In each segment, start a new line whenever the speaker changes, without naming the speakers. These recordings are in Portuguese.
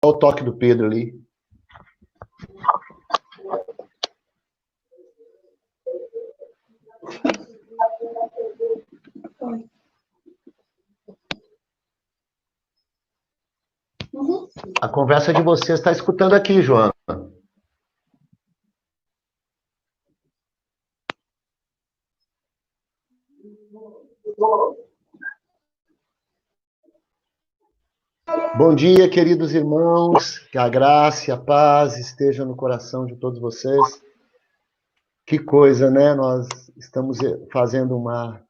o toque do Pedro ali. A conversa de vocês está escutando aqui, Joana. Bom dia, queridos irmãos. Que a graça e a paz estejam no coração de todos vocês. Que coisa, né? Nós estamos fazendo uma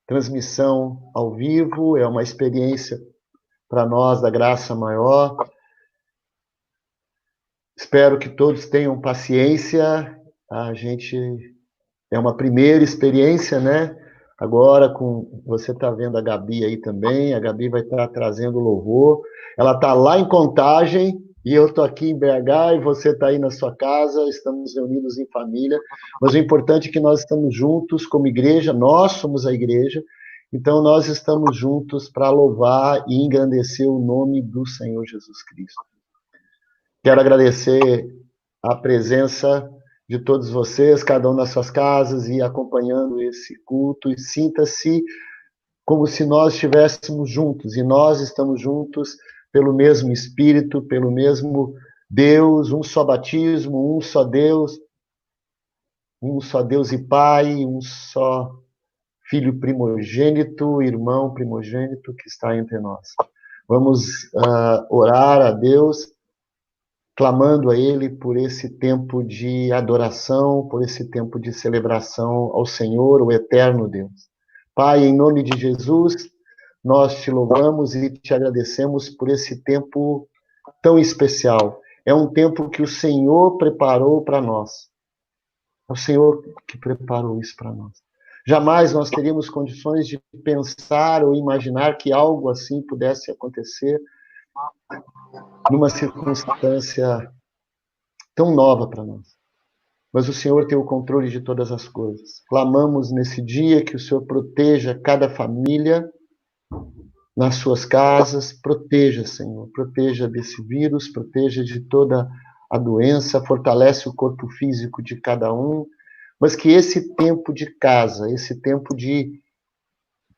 transmissão ao vivo, é uma experiência para nós da graça maior. Espero que todos tenham paciência. A gente é uma primeira experiência, né? Agora, você está vendo a Gabi aí também. A Gabi vai estar trazendo louvor. Ela está lá em Contagem e eu estou aqui em BH e você está aí na sua casa. Estamos reunidos em família. Mas o importante é que nós estamos juntos como igreja. Nós somos a igreja. Então, nós estamos juntos para louvar e engrandecer o nome do Senhor Jesus Cristo. Quero agradecer a presença de todos vocês, cada um nas suas casas e acompanhando esse culto, e sinta-se como se nós estivéssemos juntos, e nós estamos juntos pelo mesmo Espírito, pelo mesmo Deus, um só batismo, um só Deus e Pai, um só Filho primogênito, irmão primogênito que está entre nós. Vamos orar a Deus, clamando a Ele por esse tempo de adoração, por esse tempo de celebração ao Senhor, o eterno Deus. Pai, em nome de Jesus, nós te louvamos e te agradecemos por esse tempo tão especial. É um tempo que o Senhor preparou para nós. É o Senhor que preparou isso para nós. Jamais nós teríamos condições de pensar ou imaginar que algo assim pudesse acontecer numa circunstância tão nova para nós. Mas o Senhor tem o controle de todas as coisas. Clamamos nesse dia que o Senhor proteja cada família nas suas casas. Proteja, Senhor. Proteja desse vírus, proteja de toda a doença, fortalece o corpo físico de cada um. Mas que esse tempo de casa, esse tempo de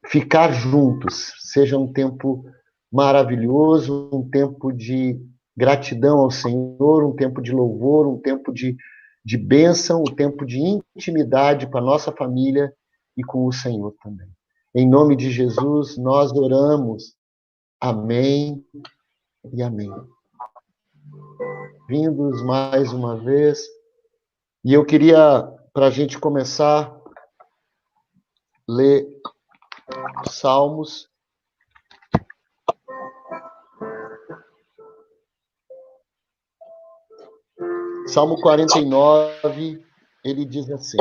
ficar juntos, seja um tempo maravilhoso, um tempo de gratidão ao Senhor, um tempo de louvor, um tempo de bênção, um tempo de intimidade com a nossa família e com o Senhor também. Em nome de Jesus, nós oramos. Amém e amém. Vindos mais uma vez. E eu queria, para a gente começar, ler Salmos. Salmo 49, ele diz assim: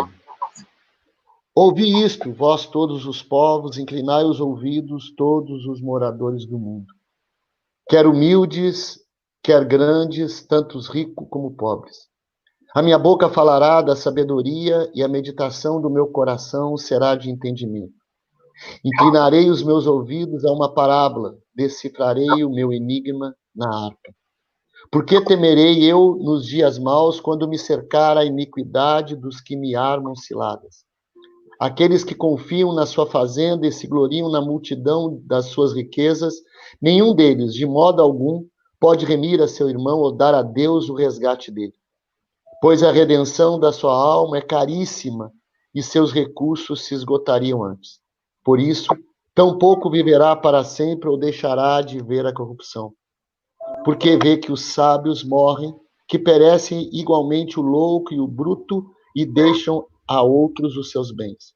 ouvi isto, vós todos os povos, inclinai os ouvidos, todos os moradores do mundo. Quer humildes, quer grandes, tanto os ricos como pobres. A minha boca falará da sabedoria e a meditação do meu coração será de entendimento. Inclinarei os meus ouvidos a uma parábola, decifrarei o meu enigma na harpa. Por que temerei eu nos dias maus, quando me cercar a iniquidade dos que me armam ciladas? Aqueles que confiam na sua fazenda e se gloriam na multidão das suas riquezas, nenhum deles, de modo algum, pode remir a seu irmão ou dar a Deus o resgate dele. Pois a redenção da sua alma é caríssima e seus recursos se esgotariam antes. Por isso, tampouco viverá para sempre ou deixará de ver a corrupção. Porque vê que os sábios morrem, que perecem igualmente o louco e o bruto e deixam a outros os seus bens.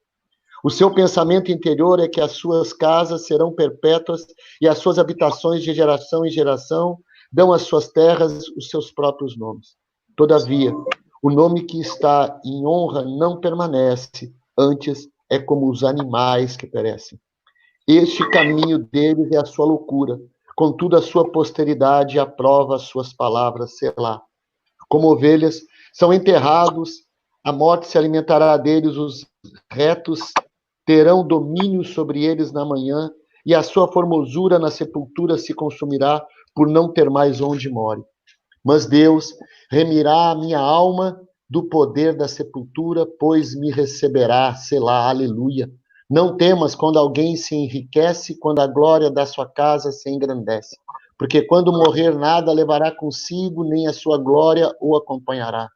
O seu pensamento interior é que as suas casas serão perpétuas e as suas habitações de geração em geração dão às suas terras os seus próprios nomes. Todavia, o nome que está em honra não permanece, antes é como os animais que perecem. Este caminho deles é a sua loucura, contudo a sua posteridade aprova as suas palavras, selá. Como ovelhas, são enterrados, a morte se alimentará deles, os retos terão domínio sobre eles na manhã, e a sua formosura na sepultura se consumirá, por não ter mais onde more. Mas Deus remirá a minha alma do poder da sepultura, pois me receberá, selá, aleluia. Não temas quando alguém se enriquece, quando a glória da sua casa se engrandece. Porque quando morrer, nada levará consigo, nem a sua glória o acompanhará.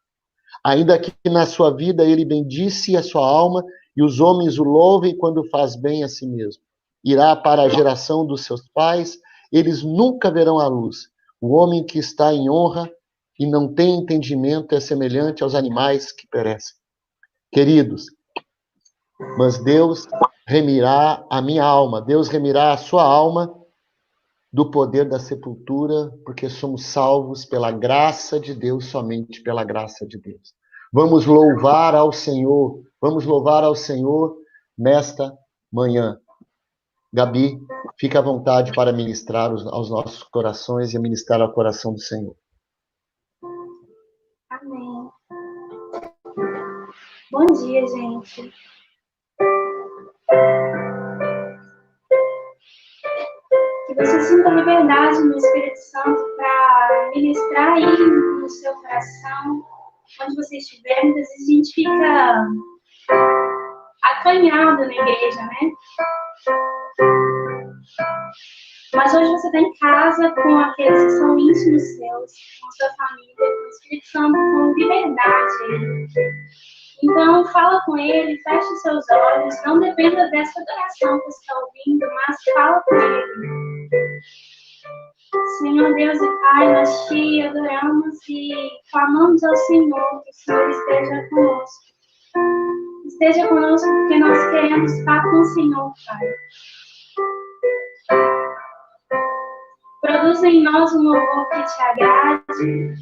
Ainda que na sua vida ele bendice a sua alma, e os homens o louvem quando faz bem a si mesmo. Irá para a geração dos seus pais, eles nunca verão a luz. O homem que está em honra e não tem entendimento é semelhante aos animais que perecem. Queridos, mas Deus remirá a minha alma, Deus remirá a sua alma do poder da sepultura, porque somos salvos pela graça de Deus, somente pela graça de Deus. Vamos louvar ao Senhor nesta manhã. Gabi, fica à vontade para ministrar aos nossos corações e ministrar ao coração do Senhor.
Amém. Bom dia, gente. Que você sinta liberdade no Espírito Santo para ministrar aí no seu coração, onde você estiver. Muitas vezes a gente fica acanhado na igreja, né? Mas hoje você está em casa com aqueles que são íntimos seus, com sua família, com o Espírito Santo, com liberdade aí. Então, fala com ele, feche os seus olhos, não dependa dessa adoração que você está ouvindo, mas fala com ele. Senhor Deus e Pai, nós te adoramos e clamamos ao Senhor, que o Senhor esteja conosco. Esteja conosco porque nós queremos estar com o Senhor, Pai. Produza em nós um louvor que te agrade,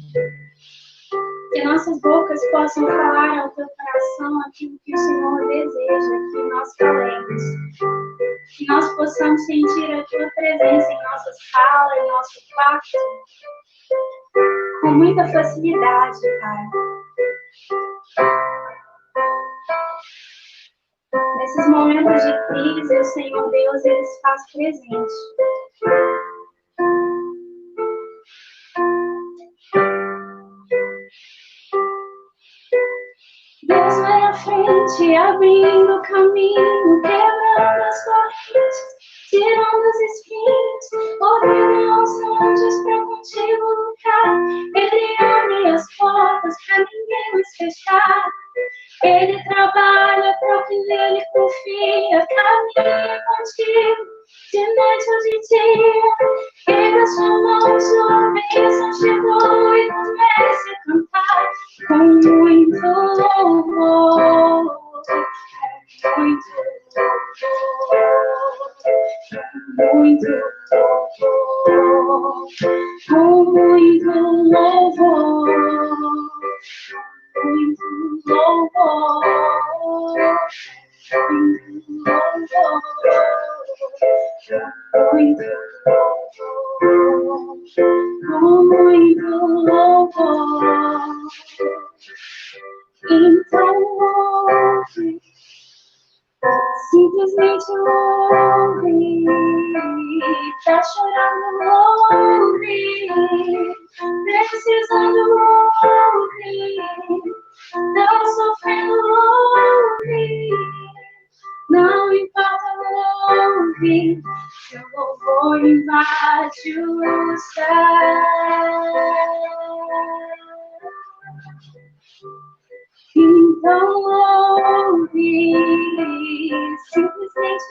que nossas bocas possam falar ao teu coração aquilo que o Senhor deseja que nós falemos. Que nós possamos sentir a tua presença em nossa sala, em nosso quarto, com muita facilidade, Pai. Nesses momentos de crise, o Senhor Deus, Ele se faz presente. Deus vai à frente, abrindo caminho, quebrando as correntes, tirando os espinhos, ordenando aos anjos para contigo lutar. Ele abre as portas para ninguém mais fechar. Ele trabalha para quem nele confia, caminha contigo, de noite ou de dia. Pega sua mão, sua bênção chegou e comece a cantar com muito louvor, muito louvor, muito louvor, com muito louvor. Muito louvor, muito louvor. Então ouve, simplesmente ouve, tá chorando, ouve, precisando, ouve, tá sofrendo, ouve, não importa, ouve, seu louvor invade o céu. Então ouve, simplesmente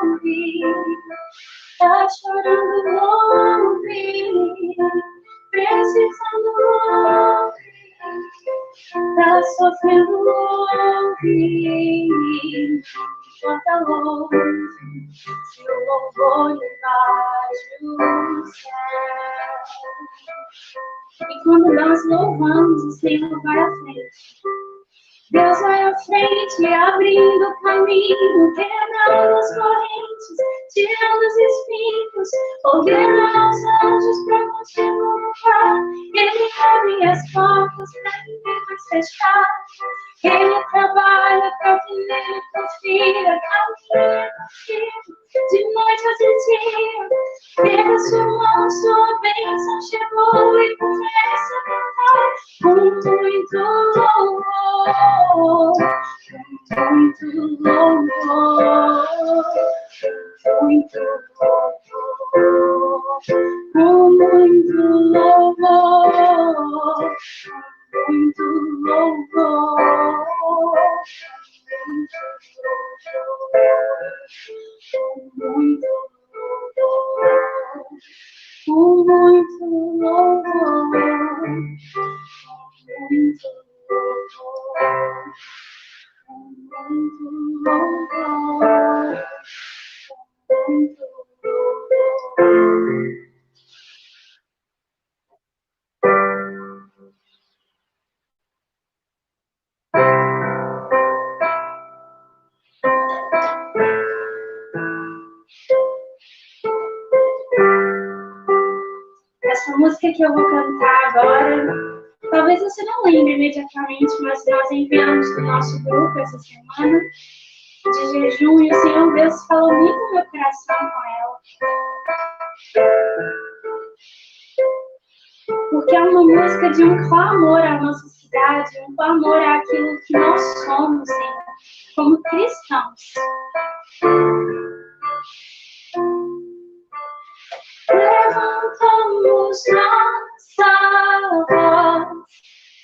ouve, tá chorando, ouve, precisando, ouve, tá sofrendo, ouve, enquanto ouve, seu louvor invade o céu. E quando nós louvamos, o Senhor vai à frente. Deus vai à frente, abrindo caminho, quebrando as correntes, tirando os espinhos, ordenando aos anjos para contigo lutar. Ele abre as portas para ninguém mais fechar. Ele trabalha para quem nele confia, caminha contigo, de noite ou de dia. Pega sua mão, sua bênção chegou e começa a cantar com muito louvor, com muito louvor, muito louvor, com muito louvor, muito louvor. Muito louvor, muito louvor, muito louvor, muito louvor. Essa música que eu vou cantar agora, talvez você não lembre imediatamente, mas nós enviamos do nosso grupo essa semana de jejum e o Senhor Deus falou muito no meu coração com ela. Porque é uma música de um clamor à nossa cidade, um clamor àquilo que nós somos, Senhor, como cristãos. Levantamos nossa voz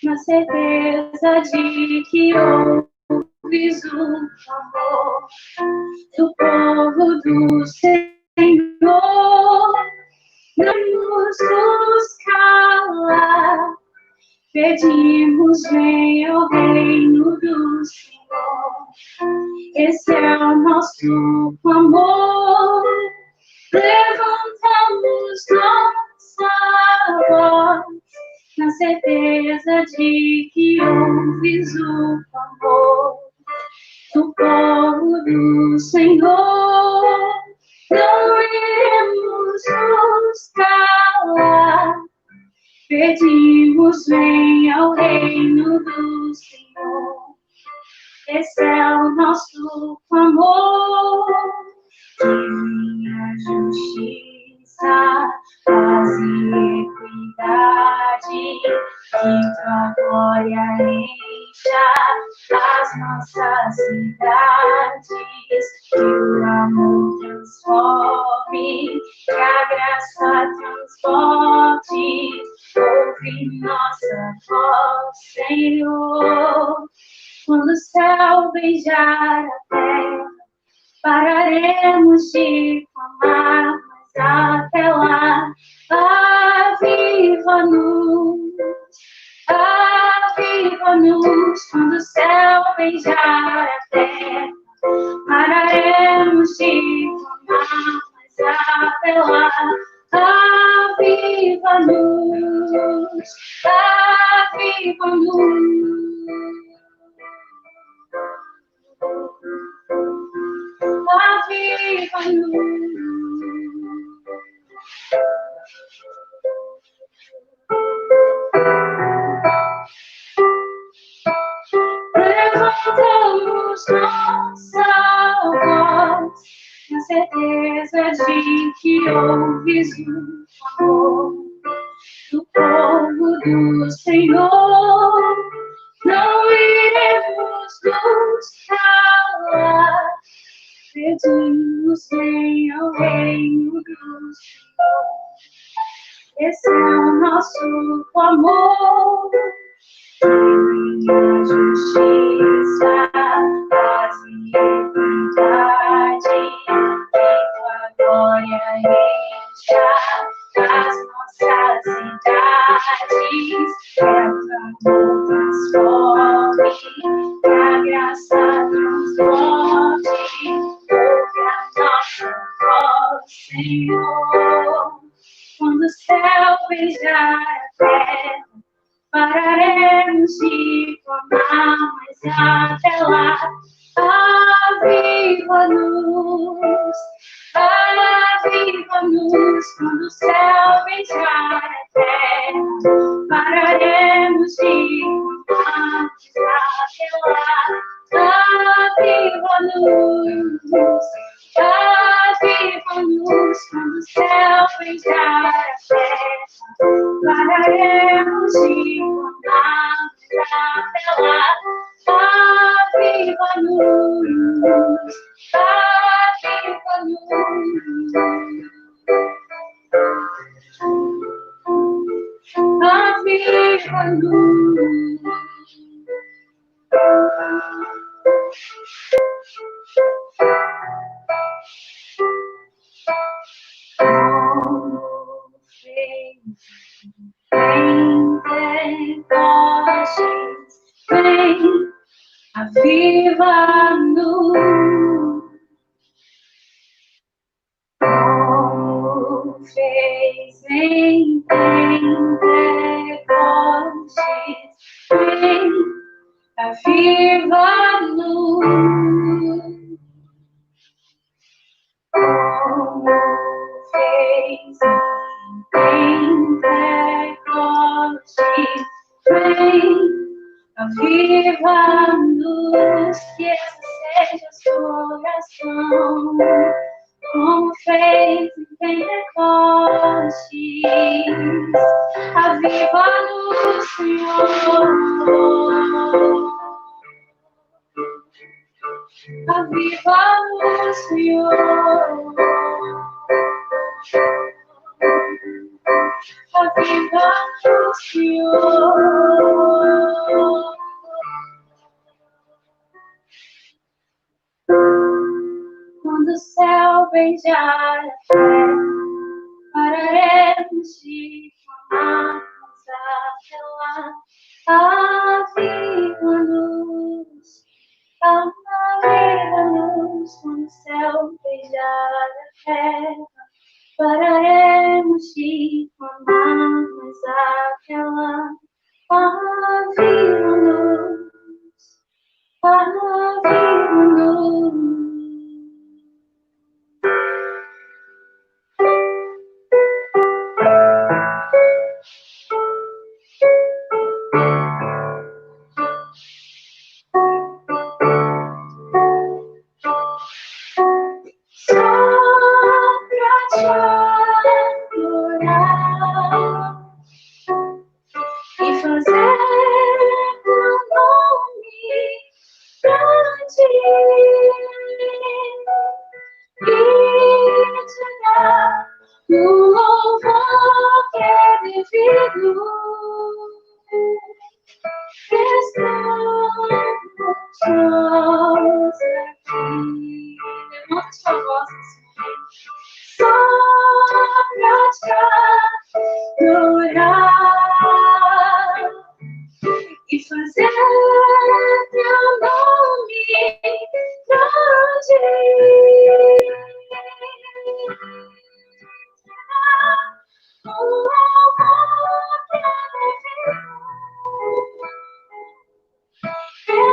na certeza de que ouves o clamor do povo do Senhor. Não nos calar, pedimos, venha o reino do Senhor. Esse é o nosso clamor. Levantamos nossa voz na certeza de que ouves o clamor do povo do Senhor. Não iremos nos calar, pedimos, venha o reino do Senhor. Esse é o nosso clamor. Que minha justiça, paz e equidade, que tua glória encha as nossas cidades, que o amor transforme, que a graça transporte, ouve nossa voz, Senhor. Quando o céu beijar a terra, pararemos de clamar, mas até lá, aviva-nos, aviva-nos. Quando o céu beijar a terra, pararemos de clamar, mas até lá, aviva-nos, aviva-nos. Levantamos nossa voz na certeza de que ouves o amor do povo do Senhor. Não iremos nos calar, pedimos, venha o reino do Senhor. Esse é o nosso clamor. Minha justiça, paz e equidade, que tua glória encha as nossas cidades, que o amor transforme, que a graça transporte, ouve a nossa voz, Senhor. Quando o céu beijar a terra, pararemos de clamar, mas até lá, aviva-nos, aviva-nos. Quando o céu beijar a terra, pararemos de clamar, mas até lá, aviva-nos, aviva-nos. pararemos de clamar até lá. Aviva-nos, aviva-nos. Como fez Pentecostes, vem, aviva-nos. Como fez em Pentecostes, vem, aviva-nos. Como fez em Pentecostes, vem, aviva-nos, que essa seja a sua oração. Como fez em Pentecostes, aviva-nos, Senhor. Aviva-nos, Senhor. Aviva-nos, Senhor. Quando o céu beijar a terra, pararemos de clamar até lá. Aviva-nos, aviva-nos. Quando o céu beijar a terra, pararemos de clamar até lá. Aviva-nos, aviva-nos. Só pra te adorar e fazer teu nome grande e te dar o louvor que é devido. Estamos nós aqui. Levante sua voz nesse momento. Só pra te adorar e fazer teu nome grande. O louvor que é devido.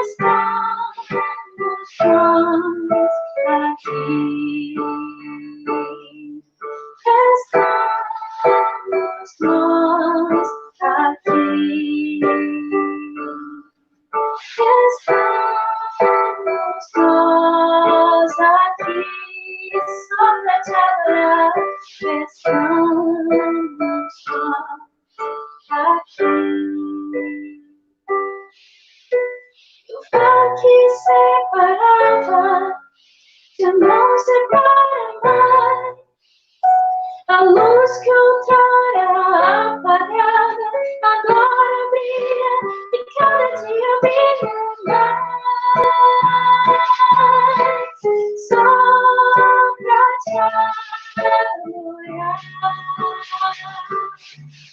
Estamos nós aqui. Estamos nós aqui. Estamos nós aqui. Só pra te adorar. Estamos nós aqui. O véu que separava já não separa mais. A luz que outrora apagada agora brilha e cada dia brilha mais. Só pra te adorar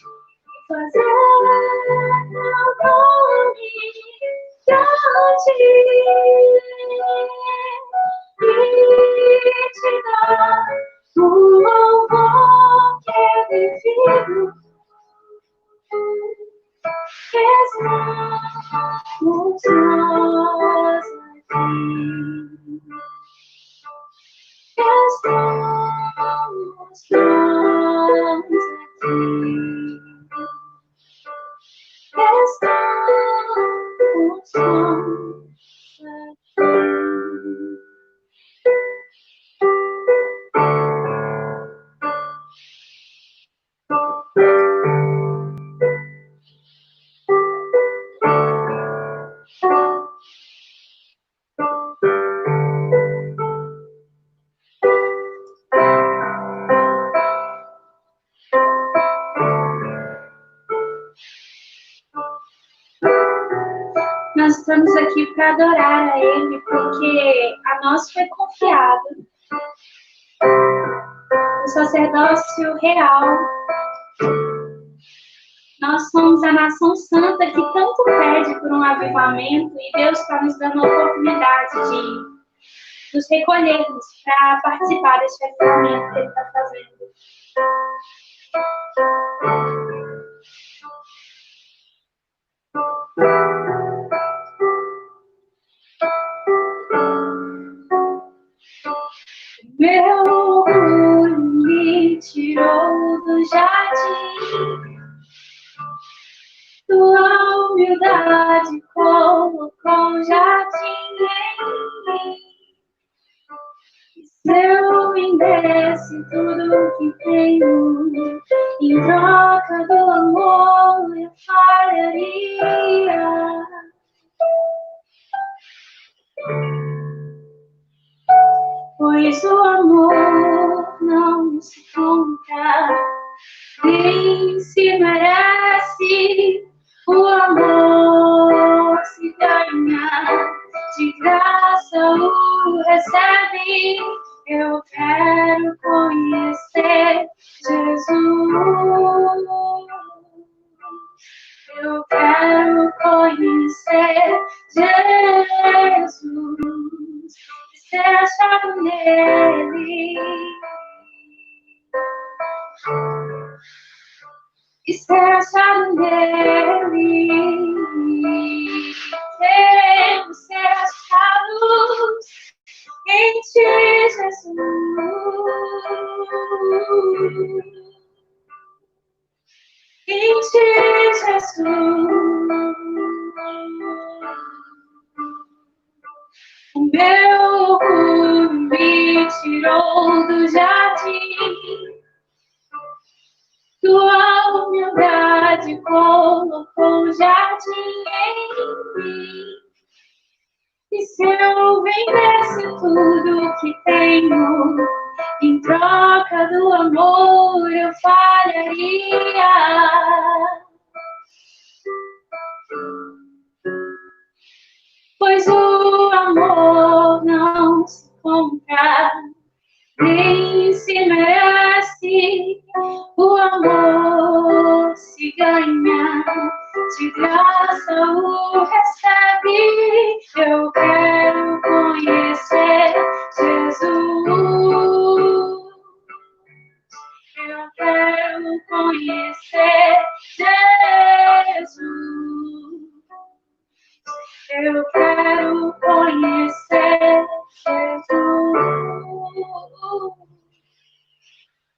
e fazer teu nome grande e te dar o louvor que é devido. Estamos nós aqui. Estamos nós aqui. Estamos nós aqui. nós estamos aqui para adorar a Ele, porque a nós foi confiado o sacerdócio real. Nós somos a nação santa que tanto pede por um avivamento e Deus está nos dando a oportunidade de nos recolhermos para participar deste avivamento que Ele está fazendo. Meu orgulho me tirou do jardim, tua humildade colocou um jardim em mim. Se eu vendesse tudo que tenho, em troca do amor eu falharia. Pois o amor não se compra, nem se merece. O amor se ganha, de graça o recebe. Eu quero conhecer Jesus. Eu quero conhecer Jesus. Ser achado nele e ser achado nele. Queremos ser achados em ti, Jesus. Em ti, Jesus. O meu orgulho me tirou do jardim, tua humildade colocou o jardim em mim. E se eu vendesse tudo que tenho, em troca do amor eu falharia. Pois o amor não se compra, nem se merece. O amor se ganha, de graça o recebe. Eu quero conhecer Jesus. Eu quero conhecer Jesus. Eu quero conhecer Jesus.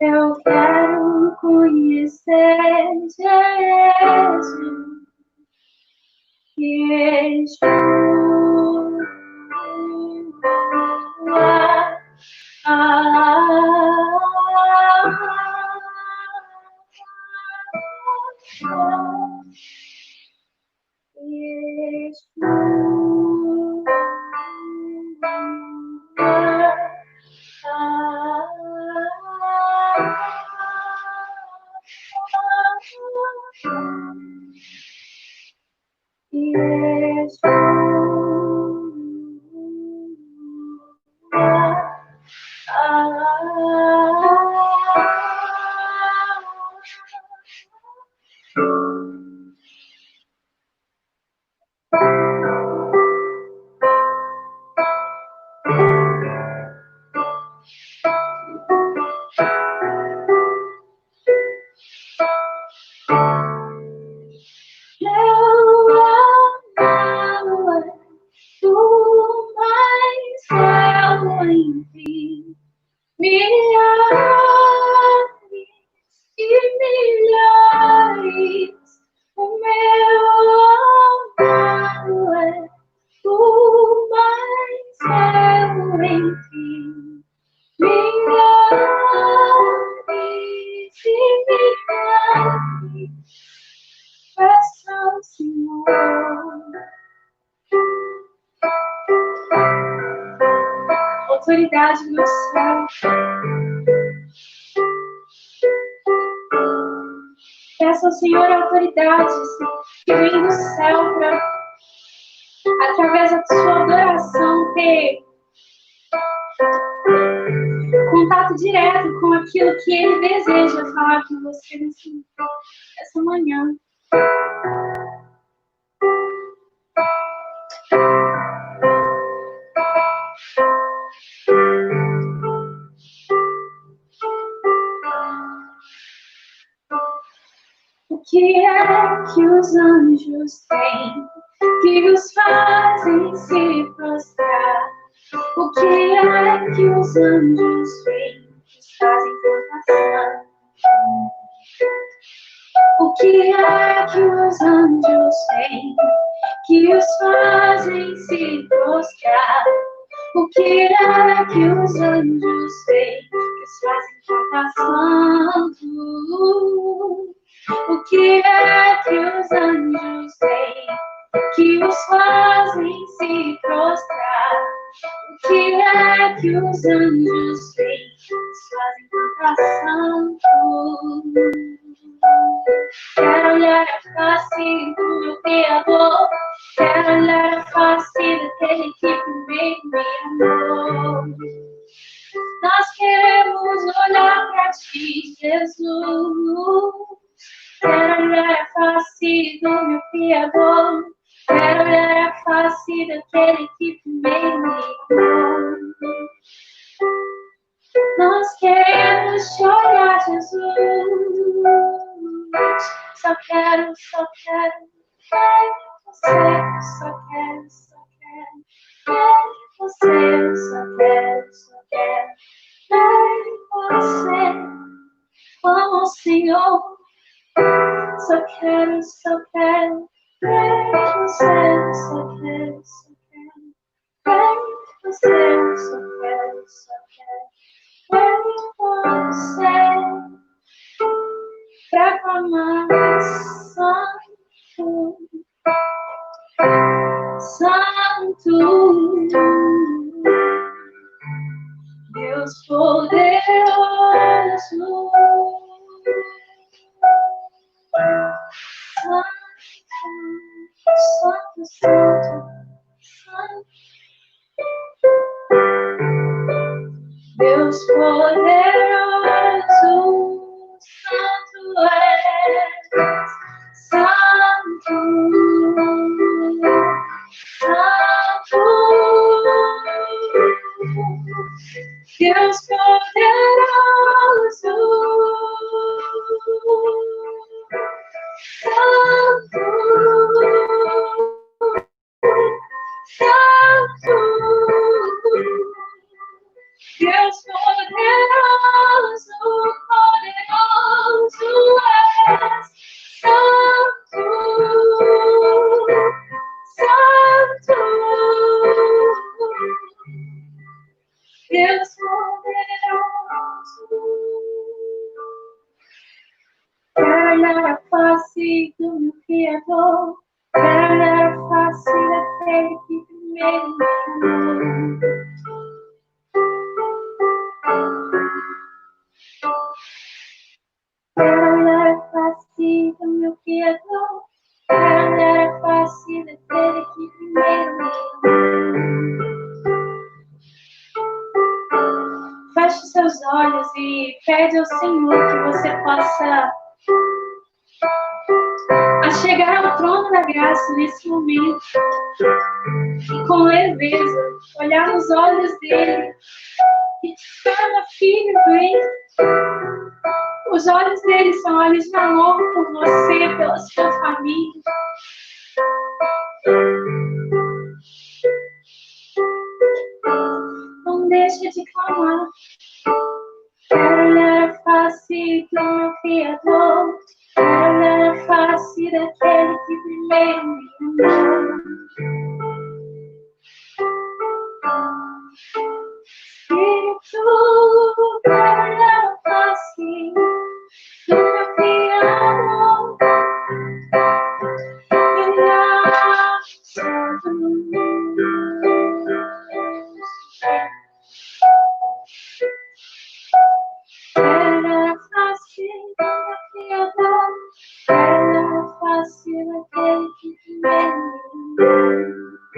Eu quero conhecer Jesus. Jesus. Autoridade no céu. Peça ao Senhor autoridades que vem do céu para através da sua adoração, ter contato direto com aquilo que Ele deseja falar com você essa manhã. O que é que os anjos têm que os fazem se prostrar? O que é que os anjos têm que os fazem cantar? O que é que os anjos têm que os fazem se prostrar? O que é que os anjos têm que os fazem cantar santo? O que é que os anjos têm que os fazem se prostrar? O que é que os anjos têm que os fazem cantar santo? Quero olhar a face do meu Criador, quero olhar a face daquele que primeiro me amou. Nós queremos olhar para ti, Jesus. Quero olhar a face do meu Criador, quero olhar a face daquele que primeiro me amou. Nós queremos te olhar, Jesus. Só quero ver você. Só quero ver você. Só quero ver você como o Senhor. Só quero ver você. Só quero ver você. Só quero ver você. Pra clamar santo, santo, Deus poderoso, santo, santo, santo, Deus poderoso, santo és, santo, santo, Deus poderoso, santo, santo, Deus poderoso, poderoso és, santo, santo, Deus poderoso. Quero olhar a face do meu Criador, quero olhar a face daquele que primeiro me amou. Quero olhar a face do meu Criador, quero olhar a face daquele que primeiro me amou. Feche seus olhos e pede ao Senhor que você possa chegar ao trono da graça nesse momento e com leveza olhar nos olhos dele e dizer: filho, vem. Os olhos dele são olhos de amor por você, pela sua família. Não deixe de clamar. Quero olhar a face do meu Criador, quero olhar a face daquele que primeiro me amou. Espírito, quero olhar a face do meu Criador, e olhar santo. Quero a face do meu Criador, quero a face daquele que primeiro me amou.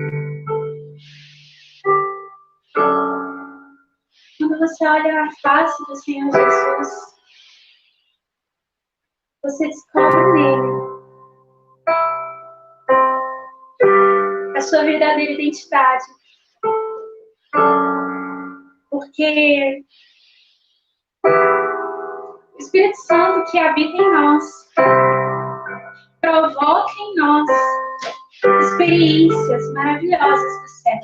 você olha na face do Senhor Jesus, você descobre nele a sua verdadeira identidade. Porque o Espírito Santo que habita em nós provoca em nós experiências maravilhosas do céu.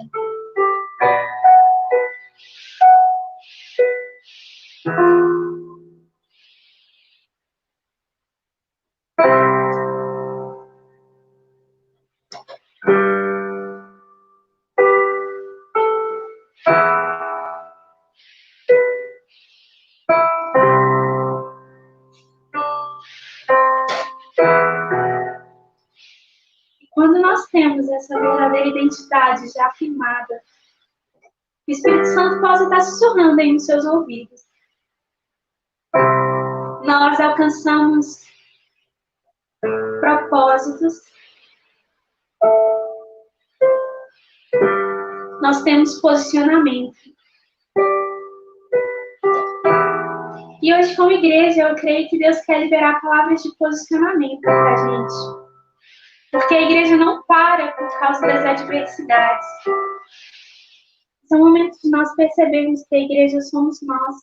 Quando nós temos essa verdadeira identidade já afirmada, o Espírito Santo pode estar sussurrando aí nos seus ouvidos. Nós alcançamos propósitos. Nós temos posicionamento. E hoje, como igreja, eu creio que Deus quer liberar palavras de posicionamento para a gente. Porque a igreja não para por causa das adversidades. Esse é o momento de nós percebermos que a igreja somos nós.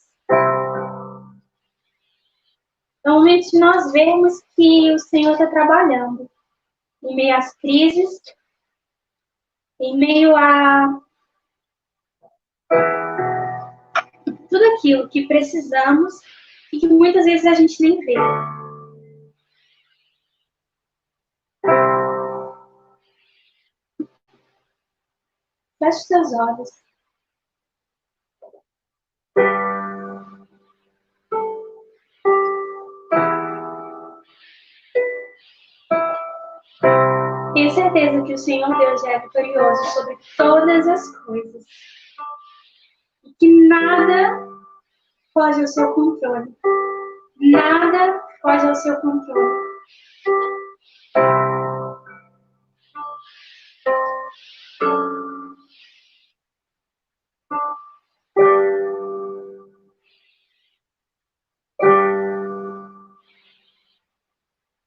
É o momento de nós vermos que o Senhor está trabalhando em meio às crises, em meio a tudo aquilo que precisamos e que muitas vezes a gente nem vê. Feche os seus olhos. Tenho certeza que o Senhor Deus já é vitorioso sobre todas as coisas. E que nada foge ao seu controle. Nada foge ao seu controle.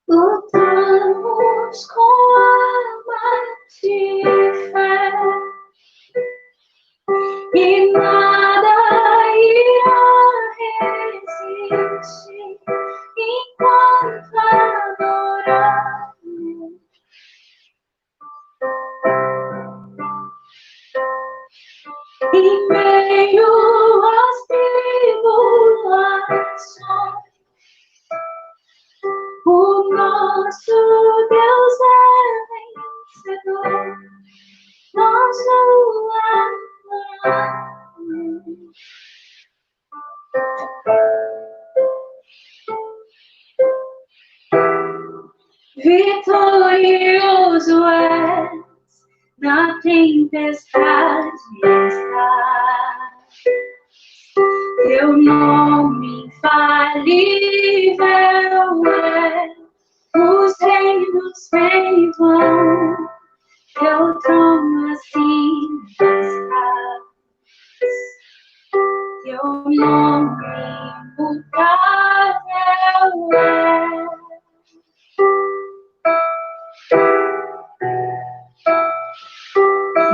Lutamos com armas de fé e nada irá resistir enquanto adoramos. Em meio às tribulações, o nosso Deus é vencedor. Nós o amamos. Vitorioso és, na tempestade estás. Teu nome infalível é, os reinos vêm e vão, teu trono assim está. Teu nome imutável é.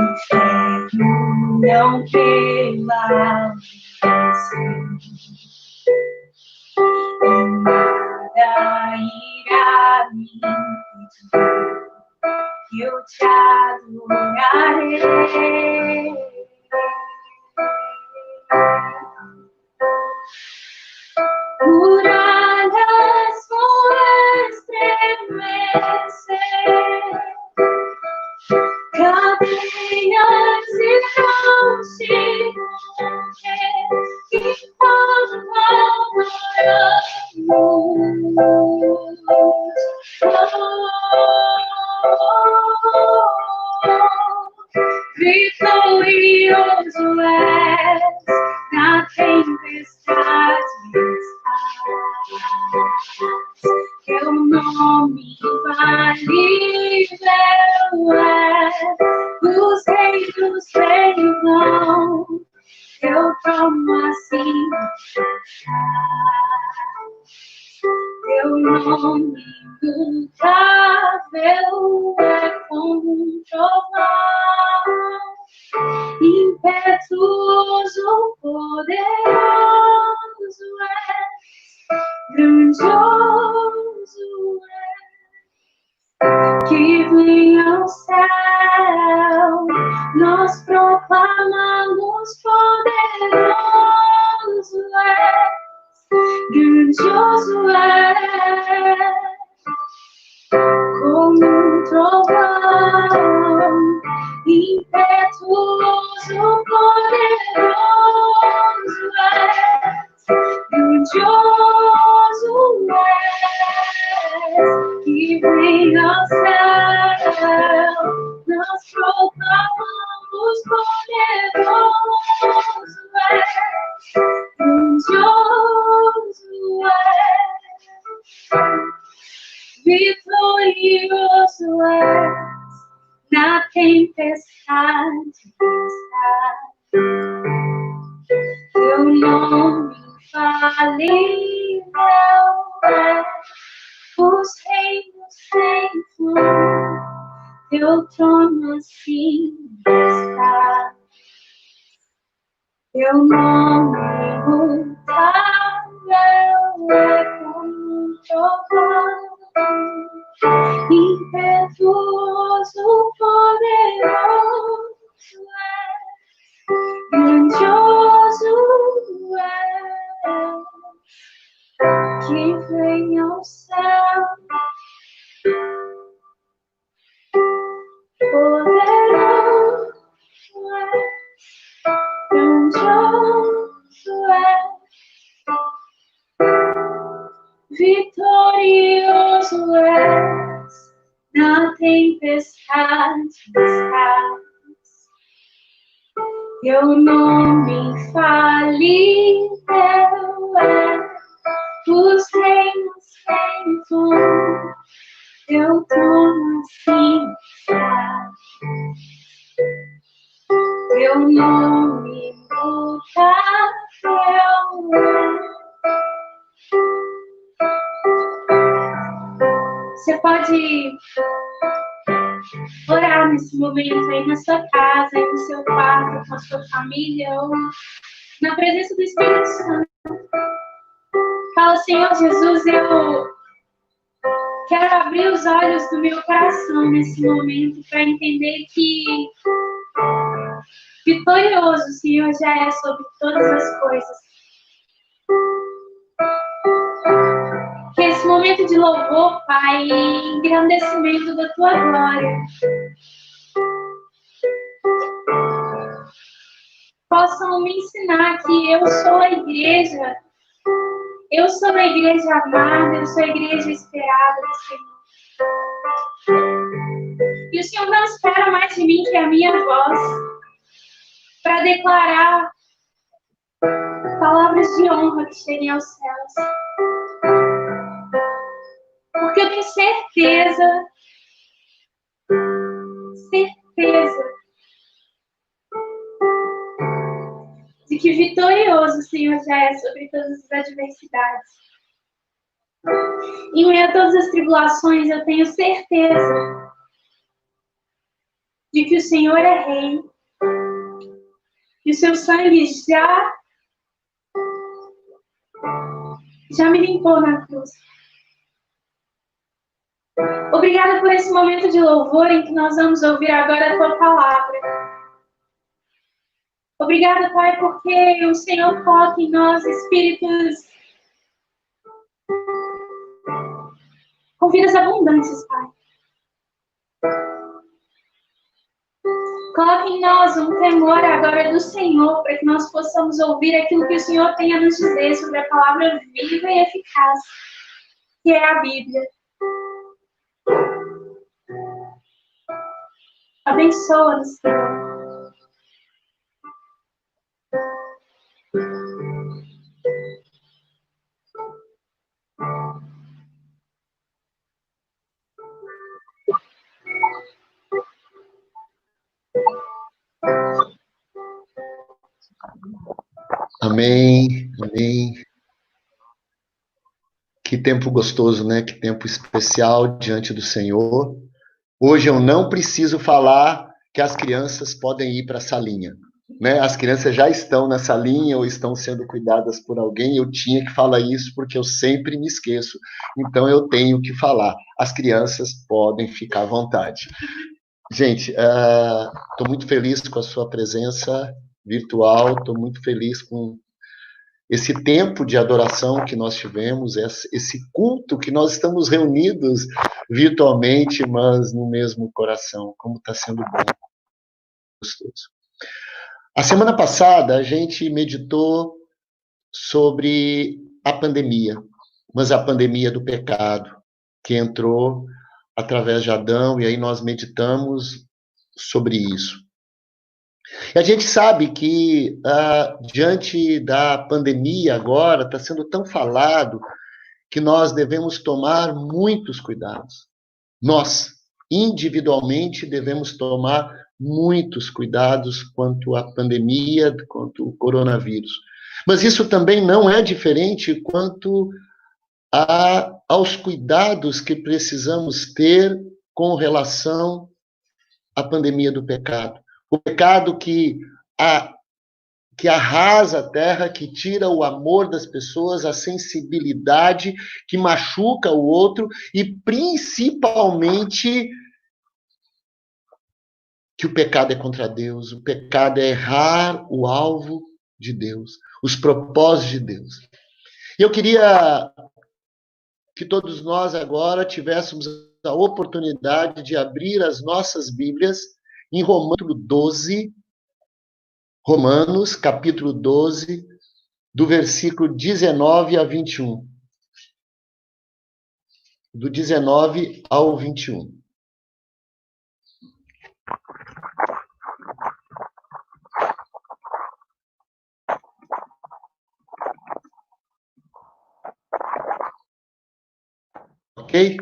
Inferno não prevalecer, e nada irá me impedir, que eu te adorarei. Muralhas vão estremecer, cadeias irão se romper, enquanto vitorioso és, na tempestade estás. Teu nome infalível é, os reinos vêm e vão, teu trono assim é como um trovão, impetuoso, poderoso és, grandioso és, que vem ao céu, nós proclamamos poderoso és, grandioso és, como um trovão, impetuoso, poderoso és, grandioso és, que vem ao céu, nós proclamamos poderoso és, grandioso és, vitorioso és, na tempestade teu nome infalível é, os reinos sem fim, teu trono assim está, teu nome imutável é como um trovão, impetuoso, poderoso é, grandioso é, que vem ao céu, poderoso é, grandioso é, vitorioso és, na tempestade estás, teu nome infalível é, os reinos sem fim, teu trono assim está, teu nome imutável é. Você pode orar nesse momento aí na sua casa, aí no seu quarto, com a sua família, ou na presença do Espírito Santo. Fala, Senhor Jesus, eu quero abrir os olhos do meu coração nesse momento para entender que vitorioso o Senhor já é sobre todas as coisas. Que esse momento de louvor, Pai, e engrandecimento da Tua glória possam me ensinar que eu sou a igreja, eu sou a igreja amada, eu sou a igreja esperada do Senhor. E o Senhor não espera mais de mim que a minha voz para declarar palavras de honra que cheguem aos céus. Porque eu tenho certeza de que vitorioso o Senhor já é sobre todas as adversidades. Em meio a todas as tribulações, eu tenho certeza de que o Senhor é Rei. E o seu sangue já me limpou na cruz. Obrigada por esse momento de louvor em que nós vamos ouvir agora a Tua palavra. Obrigada, Pai, porque o Senhor coloca em nós espíritos com vidas abundantes, Pai. Coloca em nós um temor agora do Senhor, para que nós possamos ouvir aquilo que o Senhor tem a nos dizer sobre a palavra viva e eficaz, que é a Bíblia. Abençoa-nos, Senhor.
Amém, amém. Que tempo gostoso, né? Que tempo especial diante do Senhor. Hoje eu não preciso falar que as crianças podem ir para a salinha, né? As crianças já estão na salinha ou estão sendo cuidadas por alguém. Eu tinha que falar isso porque eu sempre me esqueço. Então eu tenho que falar. As crianças podem ficar à vontade. Gente, estou muito feliz com a sua presença virtual. Estou muito feliz com esse tempo de adoração que nós tivemos, esse culto que nós estamos reunidos virtualmente, mas no mesmo coração, como está sendo bom, gostoso. A semana passada a gente meditou sobre a pandemia, mas a pandemia do pecado, que entrou através de Adão, e aí nós meditamos sobre isso. E a gente sabe que, diante da pandemia agora, está sendo tão falado que nós devemos tomar muitos cuidados. Nós, individualmente, devemos tomar muitos cuidados quanto à pandemia, quanto ao coronavírus. Mas isso também não é diferente quanto aos cuidados que precisamos ter com relação à pandemia do pecado. O pecado que arrasa a terra, que tira o amor das pessoas, a sensibilidade, que machuca o outro e, principalmente, que o pecado é contra Deus. O pecado é errar o alvo de Deus, os propósitos de Deus. E eu queria que todos nós agora tivéssemos a oportunidade de abrir as nossas Bíblias em Romanos, capítulo 12, do versículo 19 a 21. Do 19 ao 21. Ok?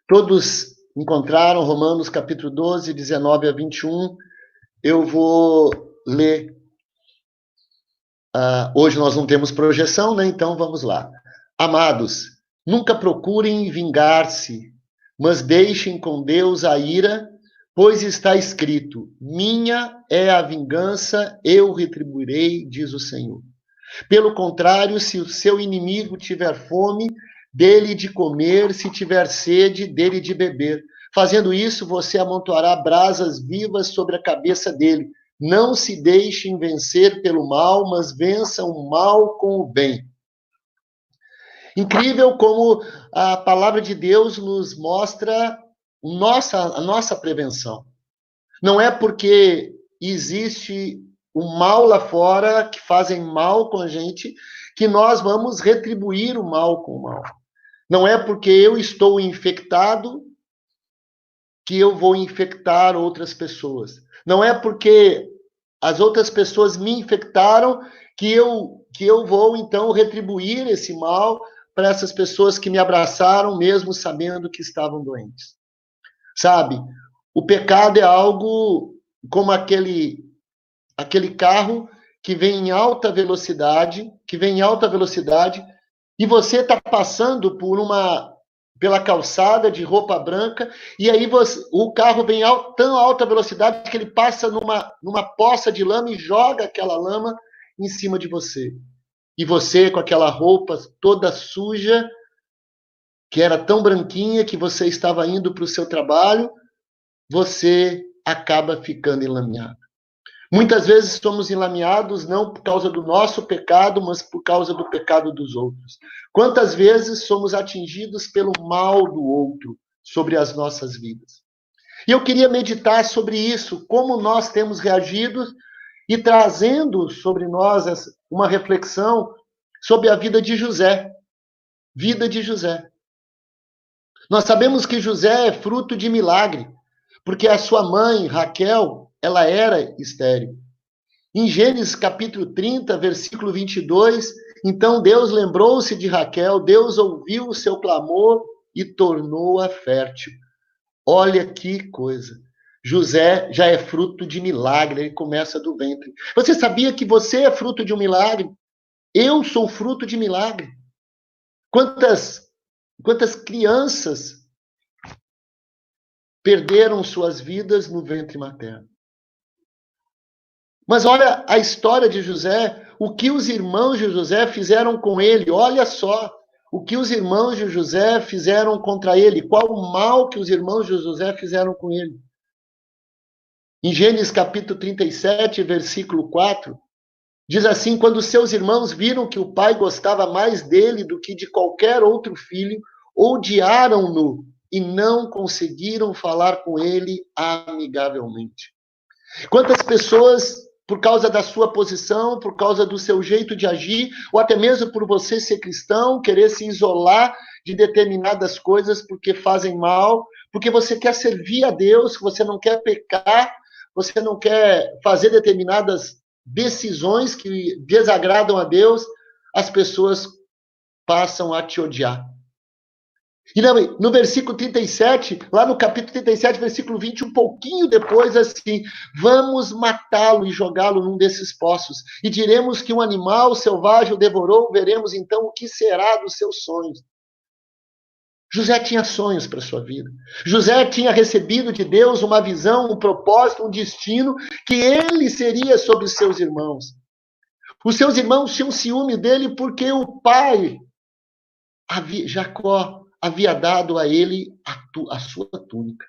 Todos encontraram Romanos, capítulo 12, 19 a 21. Eu vou ler. Hoje nós não temos projeção, né? Então vamos lá. Amados, nunca procurem vingar-se, mas deixem com Deus a ira, pois está escrito: minha é a vingança, eu retribuirei, diz o Senhor. Pelo contrário, se o seu inimigo tiver fome, dele de comer, se tiver sede, dele de beber. Fazendo isso, você amontoará brasas vivas sobre a cabeça dele. Não se deixem vencer pelo mal, mas vençam o mal com o bem. Incrível como a palavra de Deus nos mostra a nossa prevenção. Não é porque existe o mal lá fora, que fazem mal com a gente, que nós vamos retribuir o mal com o mal. Não é porque eu estou infectado que eu vou infectar outras pessoas. Não é porque as outras pessoas me infectaram que eu vou, então, retribuir esse mal para essas pessoas que me abraçaram, mesmo sabendo que estavam doentes. Sabe? O pecado é algo como aquele carro que vem em alta velocidade, e você está passando pela calçada de roupa branca, e aí o carro vem tão alta velocidade que ele passa numa poça de lama e joga aquela lama em cima de você. E você, com aquela roupa toda suja, que era tão branquinha que você estava indo para o seu trabalho, você acaba ficando enlameado. Muitas vezes somos enlameados não por causa do nosso pecado, mas por causa do pecado dos outros. Quantas vezes somos atingidos pelo mal do outro sobre as nossas vidas? E eu queria meditar sobre isso, como nós temos reagido e trazendo sobre nós uma reflexão sobre a vida de José. Vida de José. Nós sabemos que José é fruto de milagre, porque a sua mãe, Raquel, ela era estéril. Em Gênesis capítulo 30, versículo 22, então Deus lembrou-se de Raquel, Deus ouviu o seu clamor e tornou-a fértil. Olha que coisa. José já é fruto de milagre, ele começa do ventre. Você sabia que você é fruto de um milagre? Eu sou fruto de milagre. Quantas Quantas crianças perderam suas vidas no ventre materno. Mas olha a história de José, o que os irmãos de José fizeram com ele. Olha só o que os irmãos de José fizeram contra ele. Qual o mal que os irmãos de José fizeram com ele. Em Gênesis capítulo 37, versículo 4, diz assim: quando seus irmãos viram que o pai gostava mais dele do que de qualquer outro filho, odiaram-no e não conseguiram falar com ele amigavelmente. Quantas pessoas, por causa da sua posição, por causa do seu jeito de agir, ou até mesmo por você ser cristão, querer se isolar de determinadas coisas porque fazem mal, porque você quer servir a Deus, você não quer pecar, você não quer fazer determinadas decisões que desagradam a Deus, as pessoas passam a te odiar. E no versículo 37, lá no capítulo 37, versículo 20, um pouquinho depois, assim: vamos matá-lo e jogá-lo num desses poços, e diremos que um animal selvagem o devorou, veremos então o que será dos seus sonhos. José tinha sonhos para a sua vida. José tinha recebido de Deus uma visão, um propósito, um destino, que ele seria sobre os seus irmãos. Os seus irmãos tinham ciúme dele porque o pai, Jacó, havia dado a ele a sua túnica.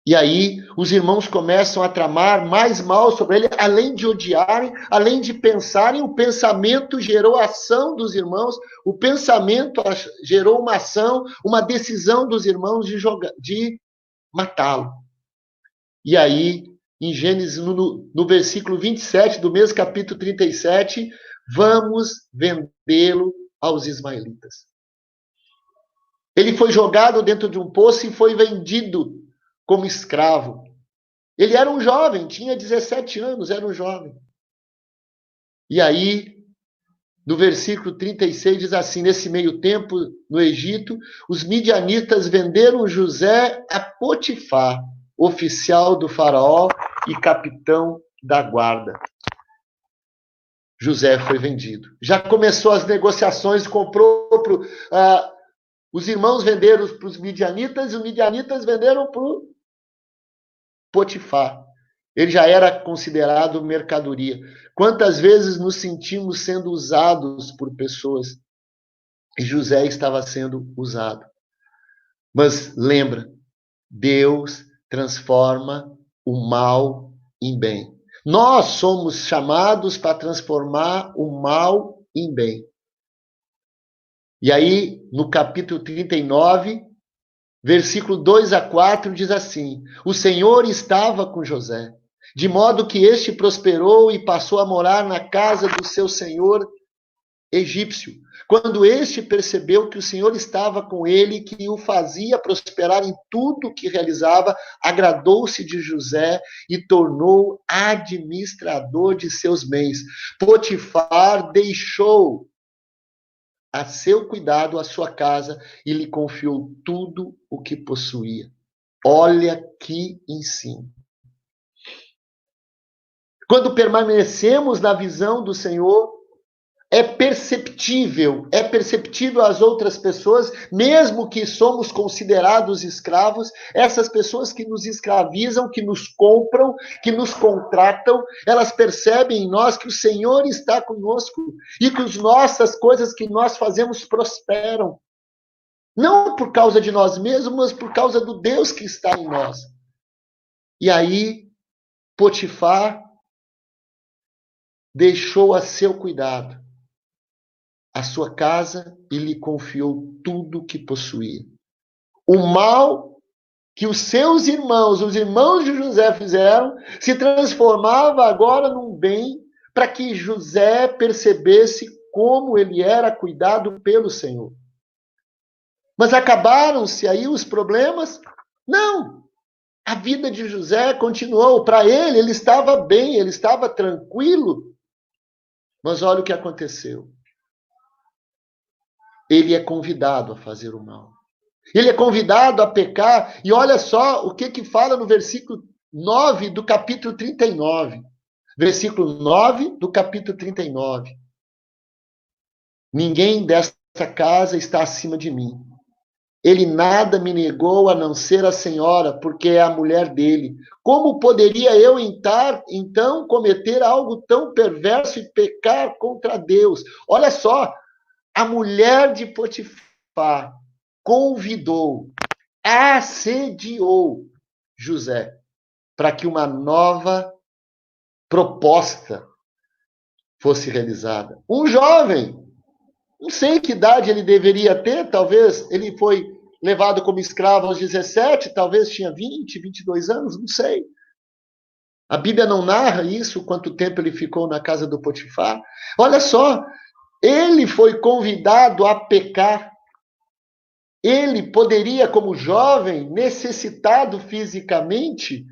E aí os irmãos começam a tramar mais mal sobre ele, além de odiarem, além de pensarem, o pensamento gerou a ação dos irmãos, o pensamento gerou uma ação, uma decisão dos irmãos de matá-lo. E aí, em Gênesis, no versículo 27 do mesmo capítulo 37, vamos vendê-lo aos ismaelitas. Ele foi jogado dentro de um poço e foi vendido como escravo. Ele era um jovem, tinha 17 anos, era um jovem. E aí, no versículo 36, diz assim: nesse meio tempo, no Egito, os midianitas venderam José a Potifar, oficial do faraó e capitão da guarda. José foi vendido. Já começou as negociações, comprou os irmãos venderam para os midianitas e os midianitas venderam para o Potifar. Ele já era considerado mercadoria. Quantas vezes nos sentimos sendo usados por pessoas? E José estava sendo usado. Mas lembra, Deus transforma o mal em bem. Nós somos chamados para transformar o mal em bem. E aí, no capítulo 39, versículo 2 a 4, diz assim: o Senhor estava com José, de modo que este prosperou e passou a morar na casa do seu senhor egípcio. Quando este percebeu que o Senhor estava com ele, que o fazia prosperar em tudo o que realizava, agradou-se de José e tornou administrador de seus bens. Potifar deixou a seu cuidado a sua casa e lhe confiou tudo o que possuía. Olha que ensino. Quando permanecemos na visão do Senhor, é perceptível às outras pessoas, mesmo que somos considerados escravos, essas pessoas que nos escravizam, que nos compram, que nos contratam, elas percebem em nós que o Senhor está conosco e que as nossas coisas que nós fazemos prosperam. Não por causa de nós mesmos, mas por causa do Deus que está em nós. E aí, Potifar deixou a seu cuidado a sua casa e lhe confiou tudo o que possuía. O mal que os seus irmãos, os irmãos de José fizeram, se transformava agora num bem para que José percebesse como ele era cuidado pelo Senhor. Mas acabaram-se aí os problemas? Não! A vida de José continuou. Para ele estava bem, ele estava tranquilo. Mas olha o que aconteceu. Ele é convidado a fazer o mal. Ele é convidado a pecar. E olha só o que fala no versículo 9 do capítulo 39. Versículo 9 do capítulo 39. Ninguém desta casa está acima de mim. Ele nada me negou a não ser a senhora, porque é a mulher dele. Como poderia eu então cometer algo tão perverso e pecar contra Deus? Olha só, a mulher de Potifar convidou, assediou José para que uma nova proposta fosse realizada. Um jovem, não sei que idade ele deveria ter, talvez ele foi levado como escravo aos 17, talvez tinha 20, 22 anos, não sei. A Bíblia não narra isso, quanto tempo ele ficou na casa do Potifar. Olha só, ele foi convidado a pecar. Ele poderia, como jovem, necessitado fisicamente,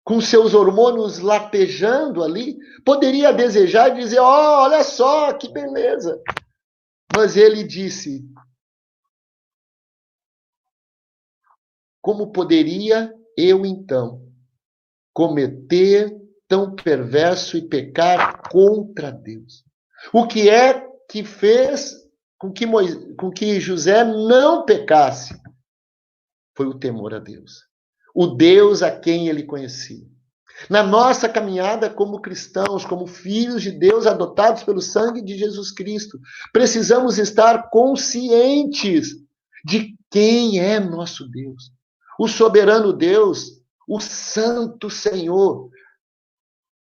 com seus hormônios latejando ali, poderia desejar e dizer: oh, olha só, que beleza. Mas ele disse: como poderia eu, então, cometer tão perverso e pecar contra Deus? O que é que fez com que José não pecasse? Foi o temor a Deus. O Deus a quem ele conhecia. Na nossa caminhada como cristãos, como filhos de Deus adotados pelo sangue de Jesus Cristo, precisamos estar conscientes de quem é nosso Deus. O soberano Deus, o Santo Senhor,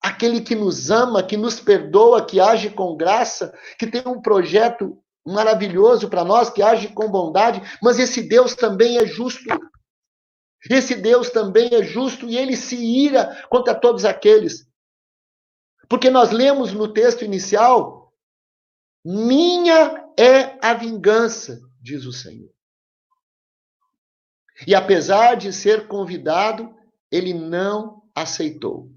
aquele que nos ama, que nos perdoa, que age com graça, que tem um projeto maravilhoso para nós, que age com bondade, mas esse Deus também é justo. Esse Deus também é justo e ele se ira contra todos aqueles. Porque nós lemos no texto inicial: minha é a vingança, diz o Senhor. E apesar de ser convidado, ele não aceitou.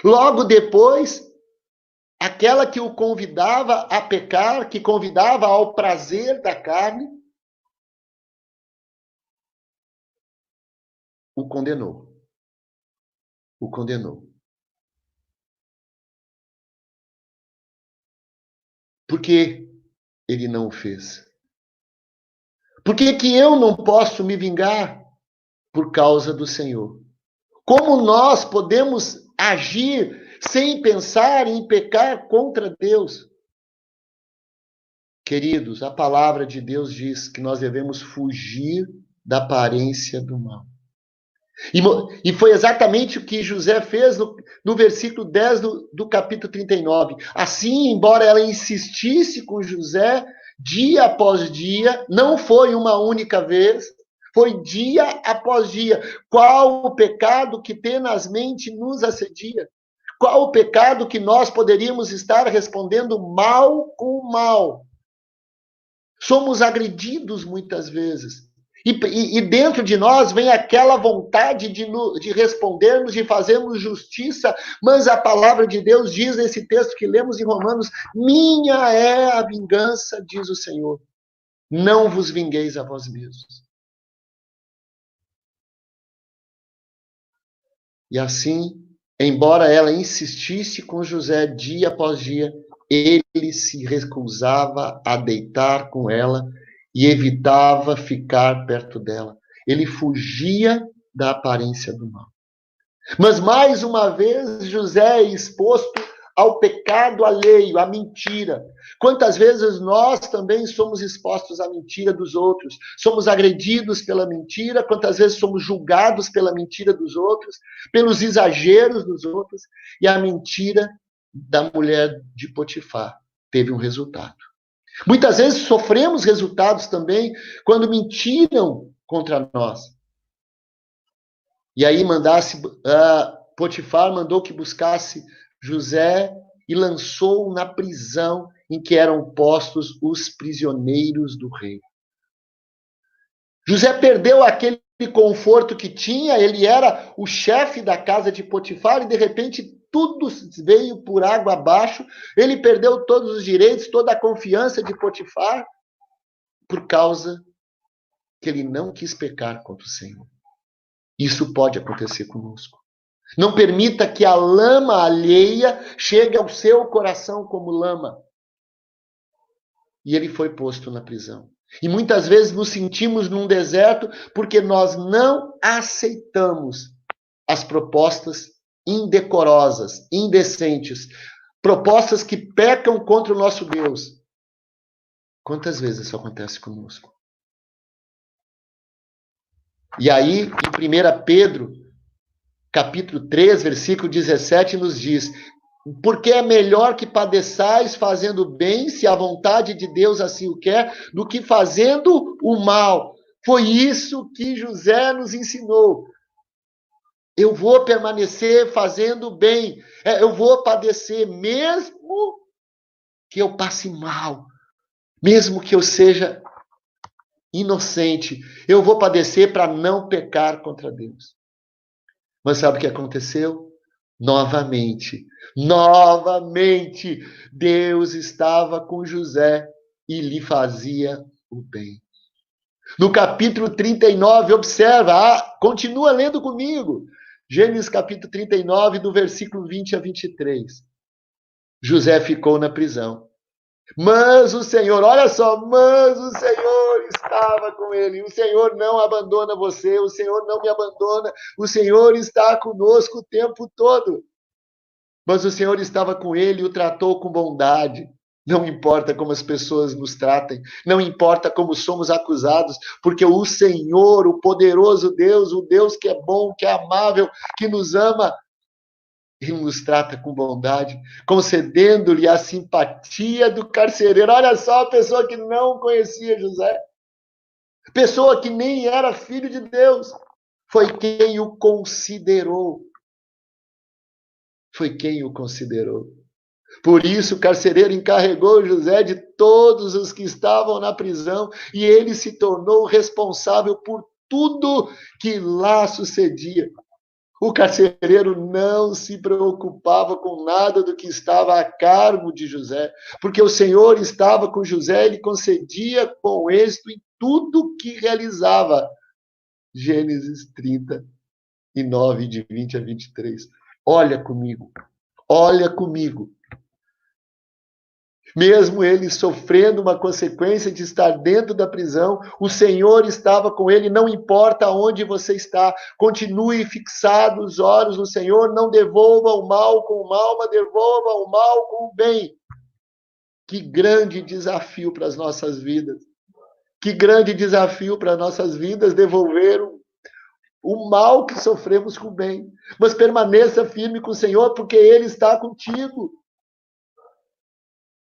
Logo depois, aquela que o convidava a pecar, que convidava ao prazer da carne, o condenou. O condenou. Por que ele não o fez? Por que que eu não posso me vingar? Por causa do Senhor. Como nós podemos agir sem pensar em pecar contra Deus? Queridos, a palavra de Deus diz que nós devemos fugir da aparência do mal. E foi exatamente o que José fez no versículo 10 do capítulo 39. Assim, embora ela insistisse com José, dia após dia, não foi uma única vez, foi dia após dia. Qual o pecado que tenazmente nos assedia? Qual o pecado que nós poderíamos estar respondendo mal com mal? Somos agredidos muitas vezes. E dentro de nós vem aquela vontade de respondermos, de fazermos justiça, mas a palavra de Deus diz nesse texto que lemos em Romanos: minha é a vingança, diz o Senhor. Não vos vingueis a vós mesmos. E assim, embora ela insistisse com José dia após dia, ele se recusava a deitar com ela e evitava ficar perto dela. Ele fugia da aparência do mal. Mas, mais uma vez, José é exposto ao pecado alheio, à mentira. Quantas vezes nós também somos expostos à mentira dos outros? Somos agredidos pela mentira, quantas vezes somos julgados pela mentira dos outros, pelos exageros dos outros, e a mentira da mulher de Potifar teve um resultado. Muitas vezes sofremos resultados também quando mentiram contra nós. E aí Potifar mandou que buscasse José e lançou na prisão em que eram postos os prisioneiros do rei. José perdeu aquele conforto que tinha, ele era o chefe da casa de Potifar e de repente tudo veio por água abaixo, ele perdeu todos os direitos, toda a confiança de Potifar, por causa que ele não quis pecar contra o Senhor. Isso pode acontecer conosco. Não permita que a lama alheia chegue ao seu coração como lama. e ele foi posto na prisão. E muitas vezes nos sentimos num deserto porque nós não aceitamos as propostas indecorosas, indecentes, propostas que pecam contra o nosso Deus. Quantas vezes isso acontece conosco? E aí, em 1 Pedro, capítulo 3, versículo 17, nos diz: porque é melhor que padeçais fazendo bem, se a vontade de Deus assim o quer, do que fazendo o mal. Foi isso que José nos ensinou. Eu vou permanecer fazendo bem. Eu vou padecer mesmo que eu passe mal. Mesmo que eu seja inocente. Eu vou padecer para não pecar contra Deus. Mas sabe o que aconteceu? Novamente, Deus estava com José e lhe fazia o bem. No capítulo 39, observa, continua lendo comigo. Gênesis capítulo 39, do versículo 20 a 23. José ficou na prisão. Mas o Senhor, olha só, mas o Senhor estava com ele. O Senhor não abandona você, o Senhor não me abandona, o Senhor está conosco o tempo todo. Mas o Senhor estava com ele e o tratou com bondade. Não importa como as pessoas nos tratem, não importa como somos acusados, porque o Senhor, o poderoso Deus, o Deus que é bom, que é amável, que nos ama, ele nos trata com bondade, concedendo-lhe a simpatia do carcereiro. Olha só, a pessoa que não conhecia José, pessoa que nem era filho de Deus, foi quem o considerou. Foi quem o considerou. Por isso, o carcereiro encarregou José de todos os que estavam na prisão e ele se tornou responsável por tudo que lá sucedia. O carcereiro não se preocupava com nada do que estava a cargo de José, porque o Senhor estava com José, ele concedia com êxito em tudo que realizava. Gênesis 39, de 20 a 23. Olha comigo. Mesmo ele sofrendo uma consequência de estar dentro da prisão, o Senhor estava com ele, não importa onde você está, continue fixado os olhos no Senhor, não devolva o mal com o mal, mas devolva o mal com o bem. Que grande desafio para as nossas vidas. Que grande desafio para as nossas vidas devolver o mal que sofremos com o bem. Mas permaneça firme com o Senhor, porque Ele está contigo.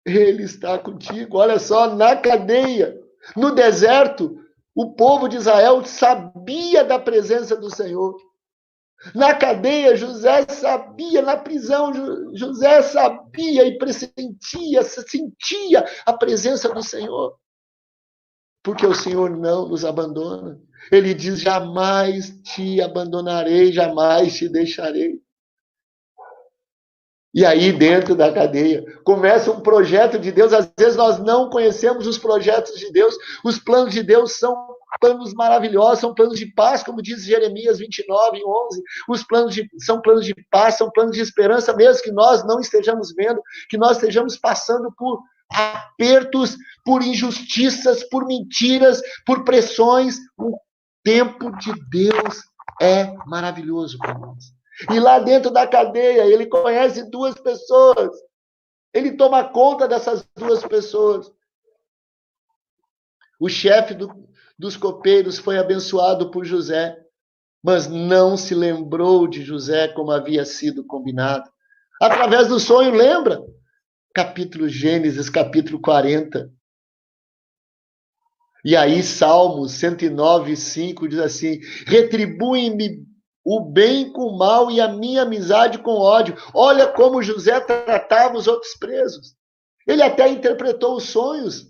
Ele está contigo. Olha só, na cadeia, no deserto, o povo de Israel sabia da presença do Senhor. Na cadeia, José sabia, na prisão, José sabia e pressentia, sentia a presença do Senhor. Porque o Senhor não nos abandona. Ele diz: jamais te abandonarei, jamais te deixarei. E aí, dentro da cadeia, começa um projeto de Deus. Às vezes nós não conhecemos os projetos de Deus. Os planos de Deus são planos maravilhosos, são planos de paz, como diz Jeremias 29, 11. Os planos são planos de paz, são planos de esperança, mesmo que nós não estejamos vendo, que nós estejamos passando por apertos, por injustiças, por mentiras, por pressões. O tempo de Deus é maravilhoso para nós. E lá dentro da cadeia, ele conhece duas pessoas. Ele toma conta dessas duas pessoas. O chefe dos copeiros foi abençoado por José, mas não se lembrou de José como havia sido combinado. Através do sonho, lembra? Gênesis, capítulo 40. E aí, Salmos 109, 5 diz assim: retribui-me o bem com o mal e a minha amizade com ódio. Olha como José tratava os outros presos. Ele até interpretou os sonhos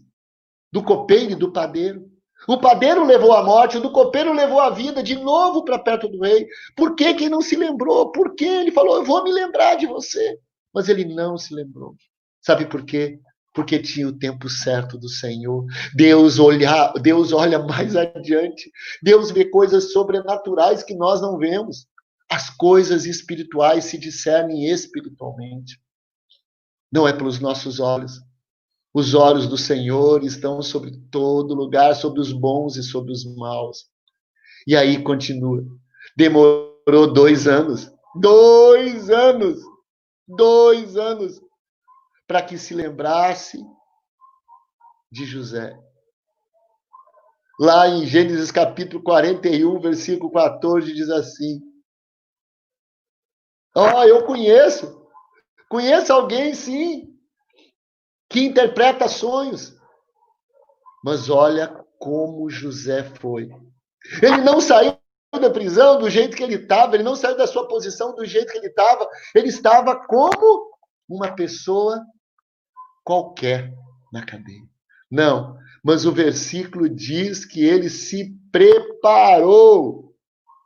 do copeiro e do padeiro. O padeiro levou a morte, o do copeiro levou a vida de novo para perto do rei. Por que ele não se lembrou? Por que ele falou: eu vou me lembrar de você? Mas ele não se lembrou. Sabe por quê? Porque tinha o tempo certo do Senhor. Deus olha mais adiante. Deus vê coisas sobrenaturais que nós não vemos. As coisas espirituais se discernem espiritualmente. Não é pelos nossos olhos. Os olhos do Senhor estão sobre todo lugar, sobre os bons e sobre os maus. E aí continua. Demorou 2 anos. 2 anos. 2 anos. Para que se lembrasse de José. Lá em Gênesis capítulo 41, versículo 14, diz assim. Eu conheço. Conheço alguém, sim, que interpreta sonhos. Mas olha como José foi. Ele não saiu da prisão do jeito que ele estava, ele não saiu da sua posição do jeito que ele estava como uma pessoa qualquer na cadeia. Não, mas o versículo diz que ele se preparou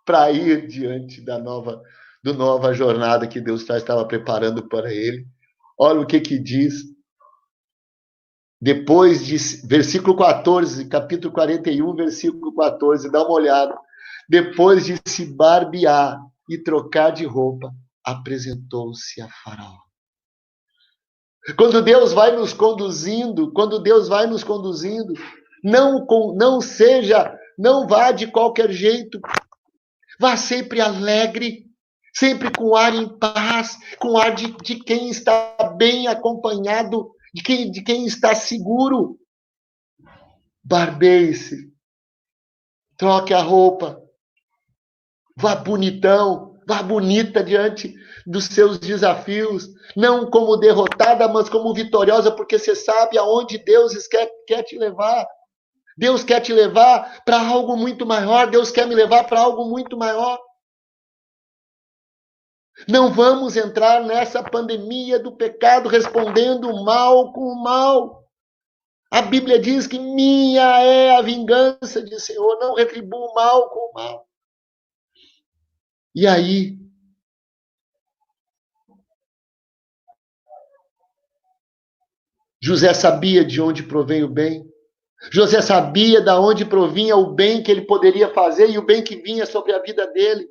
para ir diante da nova jornada que Deus estava preparando para ele. Olha o que diz. Depois de versículo 14, capítulo 41, versículo 14, dá uma olhada. Depois de se barbear e trocar de roupa, apresentou-se a Faraó. Quando Deus vai nos conduzindo, não vá de qualquer jeito. Vá sempre alegre, sempre com ar em paz, com ar de quem está bem acompanhado, de quem está seguro. Barbeie-se, troque a roupa, vá bonitão, vá bonita diante dos seus desafios, não como derrotada, mas como vitoriosa, porque você sabe aonde Deus quer te levar. Deus quer te levar para algo muito maior, Deus quer me levar para algo muito maior. Não vamos entrar nessa pandemia do pecado respondendo o mal com o mal. A Bíblia diz que minha é a vingança, diz o Senhor, não retribuo o mal com o mal. E aí, José sabia de onde provém o bem. José sabia de onde provinha o bem que ele poderia fazer e o bem que vinha sobre a vida dele.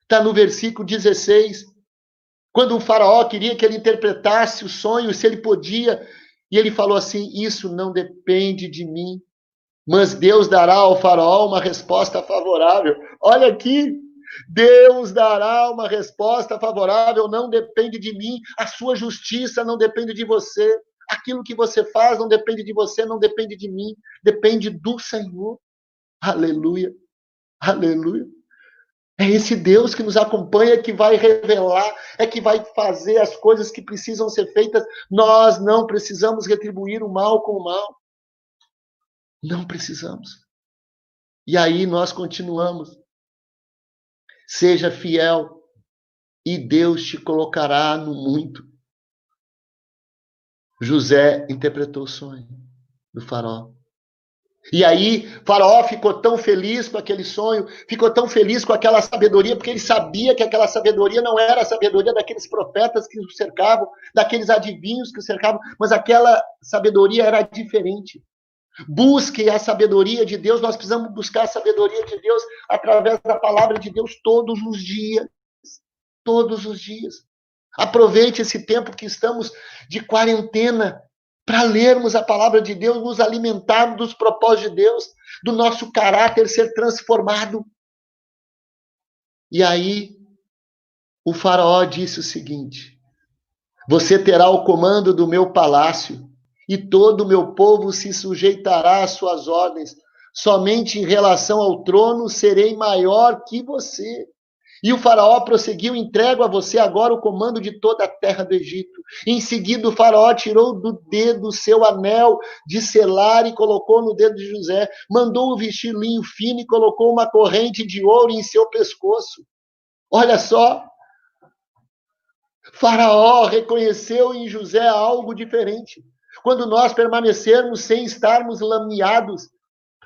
Está no versículo 16. Quando o faraó queria que ele interpretasse o sonho, se ele podia, e ele falou assim, isso não depende de mim, mas Deus dará ao faraó uma resposta favorável. Olha aqui, Deus dará uma resposta favorável, não depende de mim, a sua justiça não depende de você, aquilo que você faz não depende de você, não depende de mim, depende do Senhor. Aleluia, aleluia. É esse Deus que nos acompanha, que vai revelar, que vai fazer as coisas que precisam ser feitas. Nós não precisamos retribuir o mal com o mal. Não precisamos. E aí nós continuamos. Seja fiel e Deus te colocará no muito. José interpretou o sonho do faraó. E aí, Faraó ficou tão feliz com aquele sonho, ficou tão feliz com aquela sabedoria, porque ele sabia que aquela sabedoria não era a sabedoria daqueles profetas que o cercavam, daqueles adivinhos que o cercavam, mas aquela sabedoria era diferente. Busque a sabedoria de Deus, nós precisamos buscar a sabedoria de Deus através da palavra de Deus todos os dias. Todos os dias. Aproveite esse tempo que estamos de quarentena para lermos a palavra de Deus, nos alimentarmos dos propósitos de Deus, do nosso caráter ser transformado. E aí, o faraó disse o seguinte, você terá o comando do meu palácio e todo o meu povo se sujeitará às suas ordens. Somente em relação ao trono serei maior que você. E o faraó prosseguiu, entrego a você agora o comando de toda a terra do Egito. Em seguida o faraó tirou do dedo o seu anel de selar e colocou no dedo de José. Mandou-o vestir linho fino e colocou uma corrente de ouro em seu pescoço. Olha só, Faraó reconheceu em José algo diferente. Quando nós permanecermos sem estarmos lameados,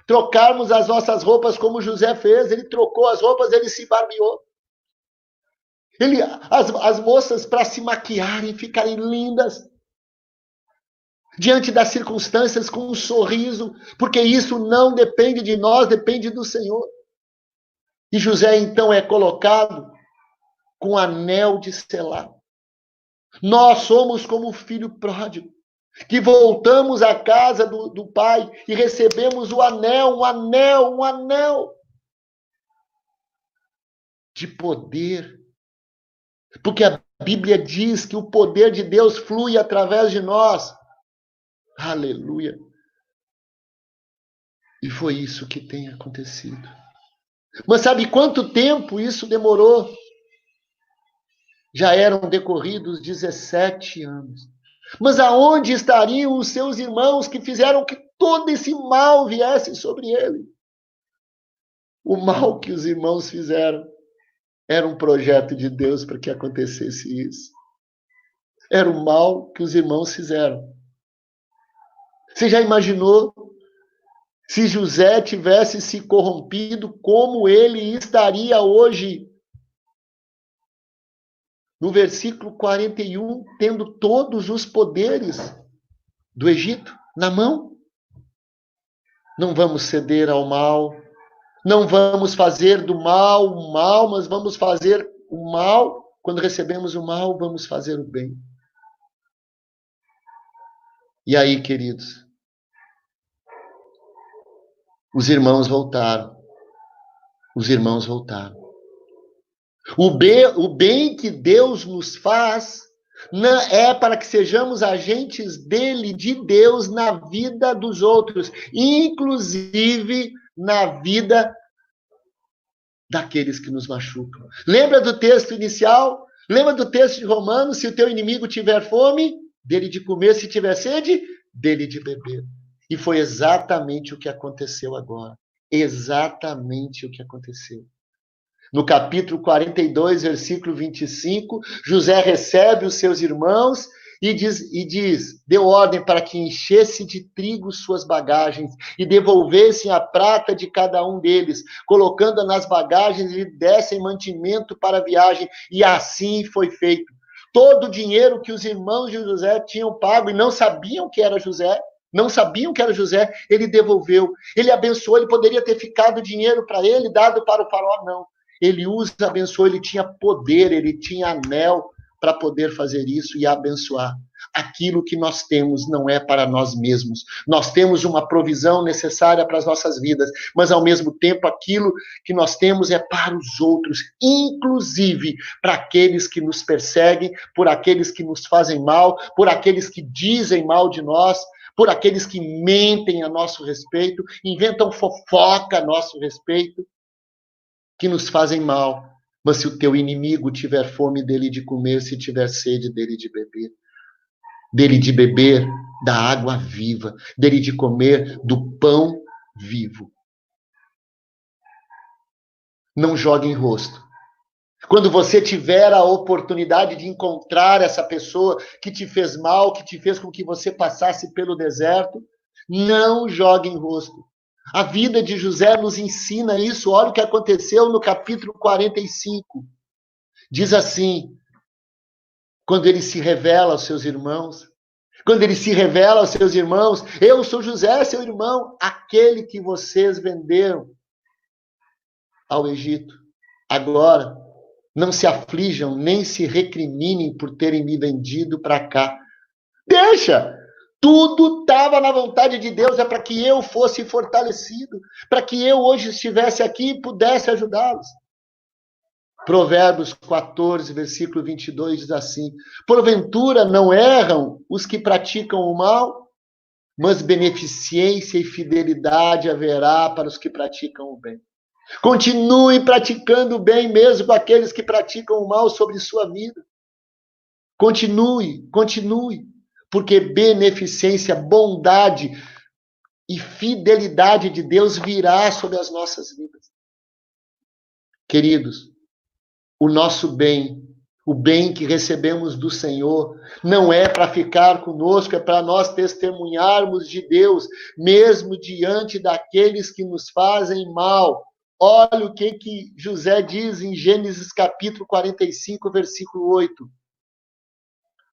trocarmos as nossas roupas como José fez, ele trocou as roupas, ele se barbeou. As moças, para se maquiarem, ficarem lindas, diante das circunstâncias, com um sorriso, porque isso não depende de nós, depende do Senhor. E José, então, é colocado com anel de selar. Nós somos como o filho pródigo. que voltamos à casa do Pai e recebemos o anel, um anel de poder. Porque a Bíblia diz que o poder de Deus flui através de nós. Aleluia. E foi isso que tem acontecido. Mas sabe quanto tempo isso demorou? Já eram decorridos 17 anos. Mas aonde estariam os seus irmãos que fizeram que todo esse mal viesse sobre ele? O mal que os irmãos fizeram era um projeto de Deus para que acontecesse isso. Era o mal que os irmãos fizeram. Você já imaginou se José tivesse se corrompido, como ele estaria hoje? No versículo 41, tendo todos os poderes do Egito na mão. Não vamos ceder ao mal, não vamos fazer do mal o mal, mas vamos fazer o mal. Quando recebemos o mal, vamos fazer o bem. E aí, queridos, os irmãos voltaram. Os irmãos voltaram. O bem que Deus nos faz é para que sejamos agentes dele, de Deus, na vida dos outros, inclusive na vida daqueles que nos machucam. Lembra do texto inicial? Lembra do texto de Romanos? Se o teu inimigo tiver fome, dele de comer; se tiver sede, dele de beber. E foi exatamente o que aconteceu agora. Exatamente o que aconteceu. No capítulo 42, versículo 25, José recebe os seus irmãos e diz: deu ordem para que enchesse de trigo suas bagagens e devolvessem a prata de cada um deles, colocando-a nas bagagens e lhe dessem mantimento para a viagem. E assim foi feito. Todo o dinheiro que os irmãos de José tinham pago e não sabiam que era José, ele devolveu. Ele abençoou. Ele poderia ter ficado dinheiro para ele, dado para o faraó, não. Ele abençoou, ele tinha poder, ele tinha anel para poder fazer isso e abençoar. Aquilo que nós temos não é para nós mesmos. Nós temos uma provisão necessária para as nossas vidas, mas ao mesmo tempo aquilo que nós temos é para os outros, inclusive para aqueles que nos perseguem, por aqueles que nos fazem mal, por aqueles que dizem mal de nós, por aqueles que mentem a nosso respeito, inventam fofoca a nosso respeito, que nos fazem mal. Mas se o teu inimigo tiver fome, dele de comer; se tiver sede, dele de beber da água viva, dele de comer do pão vivo. Não jogue em rosto. Quando você tiver a oportunidade de encontrar essa pessoa que te fez mal, que te fez com que você passasse pelo deserto, não jogue em rosto. A vida de José nos ensina isso. Olha o que aconteceu no capítulo 45. Diz assim, quando ele se revela aos seus irmãos, eu sou José, seu irmão, aquele que vocês venderam ao Egito. Agora, não se aflijam, nem se recriminem por terem me vendido para cá. Deixa! Tudo estava na vontade de Deus, é para que eu fosse fortalecido, para que eu hoje estivesse aqui e pudesse ajudá-los. Provérbios 14, versículo 22 diz assim: porventura não erram os que praticam o mal, mas beneficência e fidelidade haverá para os que praticam o bem. Continue praticando o bem mesmo com aqueles que praticam o mal sobre sua vida. Continue. Porque beneficência, bondade e fidelidade de Deus virá sobre as nossas vidas. Queridos, o nosso bem, o bem que recebemos do Senhor, não é para ficar conosco, é para nós testemunharmos de Deus, mesmo diante daqueles que nos fazem mal. Olha o que José diz em Gênesis capítulo 45, versículo 8.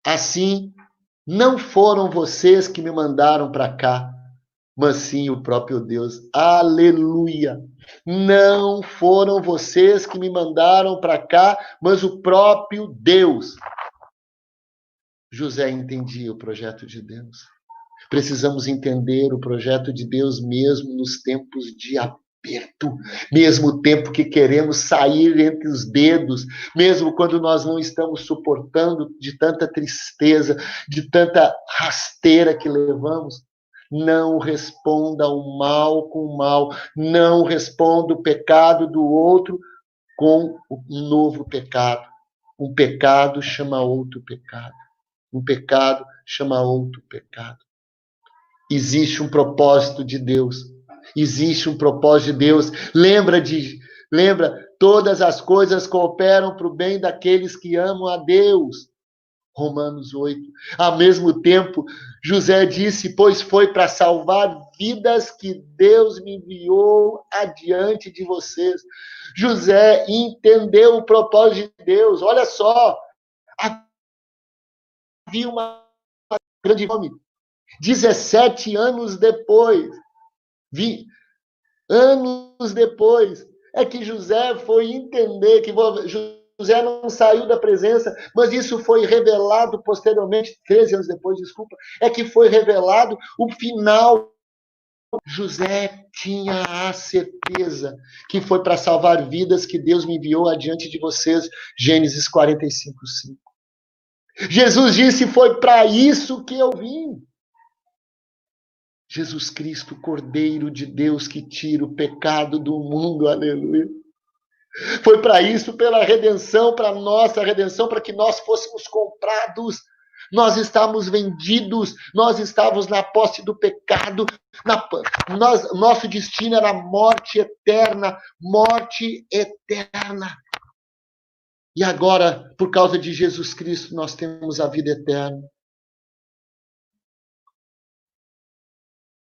Assim, não foram vocês que me mandaram para cá, mas sim o próprio Deus. Aleluia! Não foram vocês que me mandaram para cá, mas o próprio Deus. José entendia o projeto de Deus. Precisamos entender o projeto de Deus mesmo nos tempos de aperto, mesmo tempo que queremos sair entre os dedos, mesmo quando nós não estamos suportando de tanta tristeza, de tanta rasteira que levamos. Não responda o mal com o mal, não responda o pecado do outro com um novo pecado. Um pecado chama outro pecado. Um pecado chama outro pecado. Existe um propósito de Deus. Existe um propósito de Deus. Lembra, todas as coisas cooperam para o bem daqueles que amam a Deus. Romanos 8. Ao mesmo tempo, José disse, pois foi para salvar vidas que Deus me enviou adiante de vocês. José entendeu o propósito de Deus. Olha só, havia uma grande fome. 17 anos depois, anos depois, é que José foi entender que José não saiu da presença, mas isso foi revelado posteriormente, 13 anos depois, desculpa, é que foi revelado o final. José tinha a certeza que foi para salvar vidas que Deus me enviou adiante de vocês, Gênesis 45:5. Jesus disse, foi para isso que eu vim. Jesus Cristo, Cordeiro de Deus que tira o pecado do mundo, aleluia. Foi para isso, pela redenção, para nossa redenção, para que nós fôssemos comprados. Nós estávamos vendidos, nós estávamos na posse do pecado, nosso destino era morte eterna, morte eterna. E agora, por causa de Jesus Cristo, nós temos a vida eterna.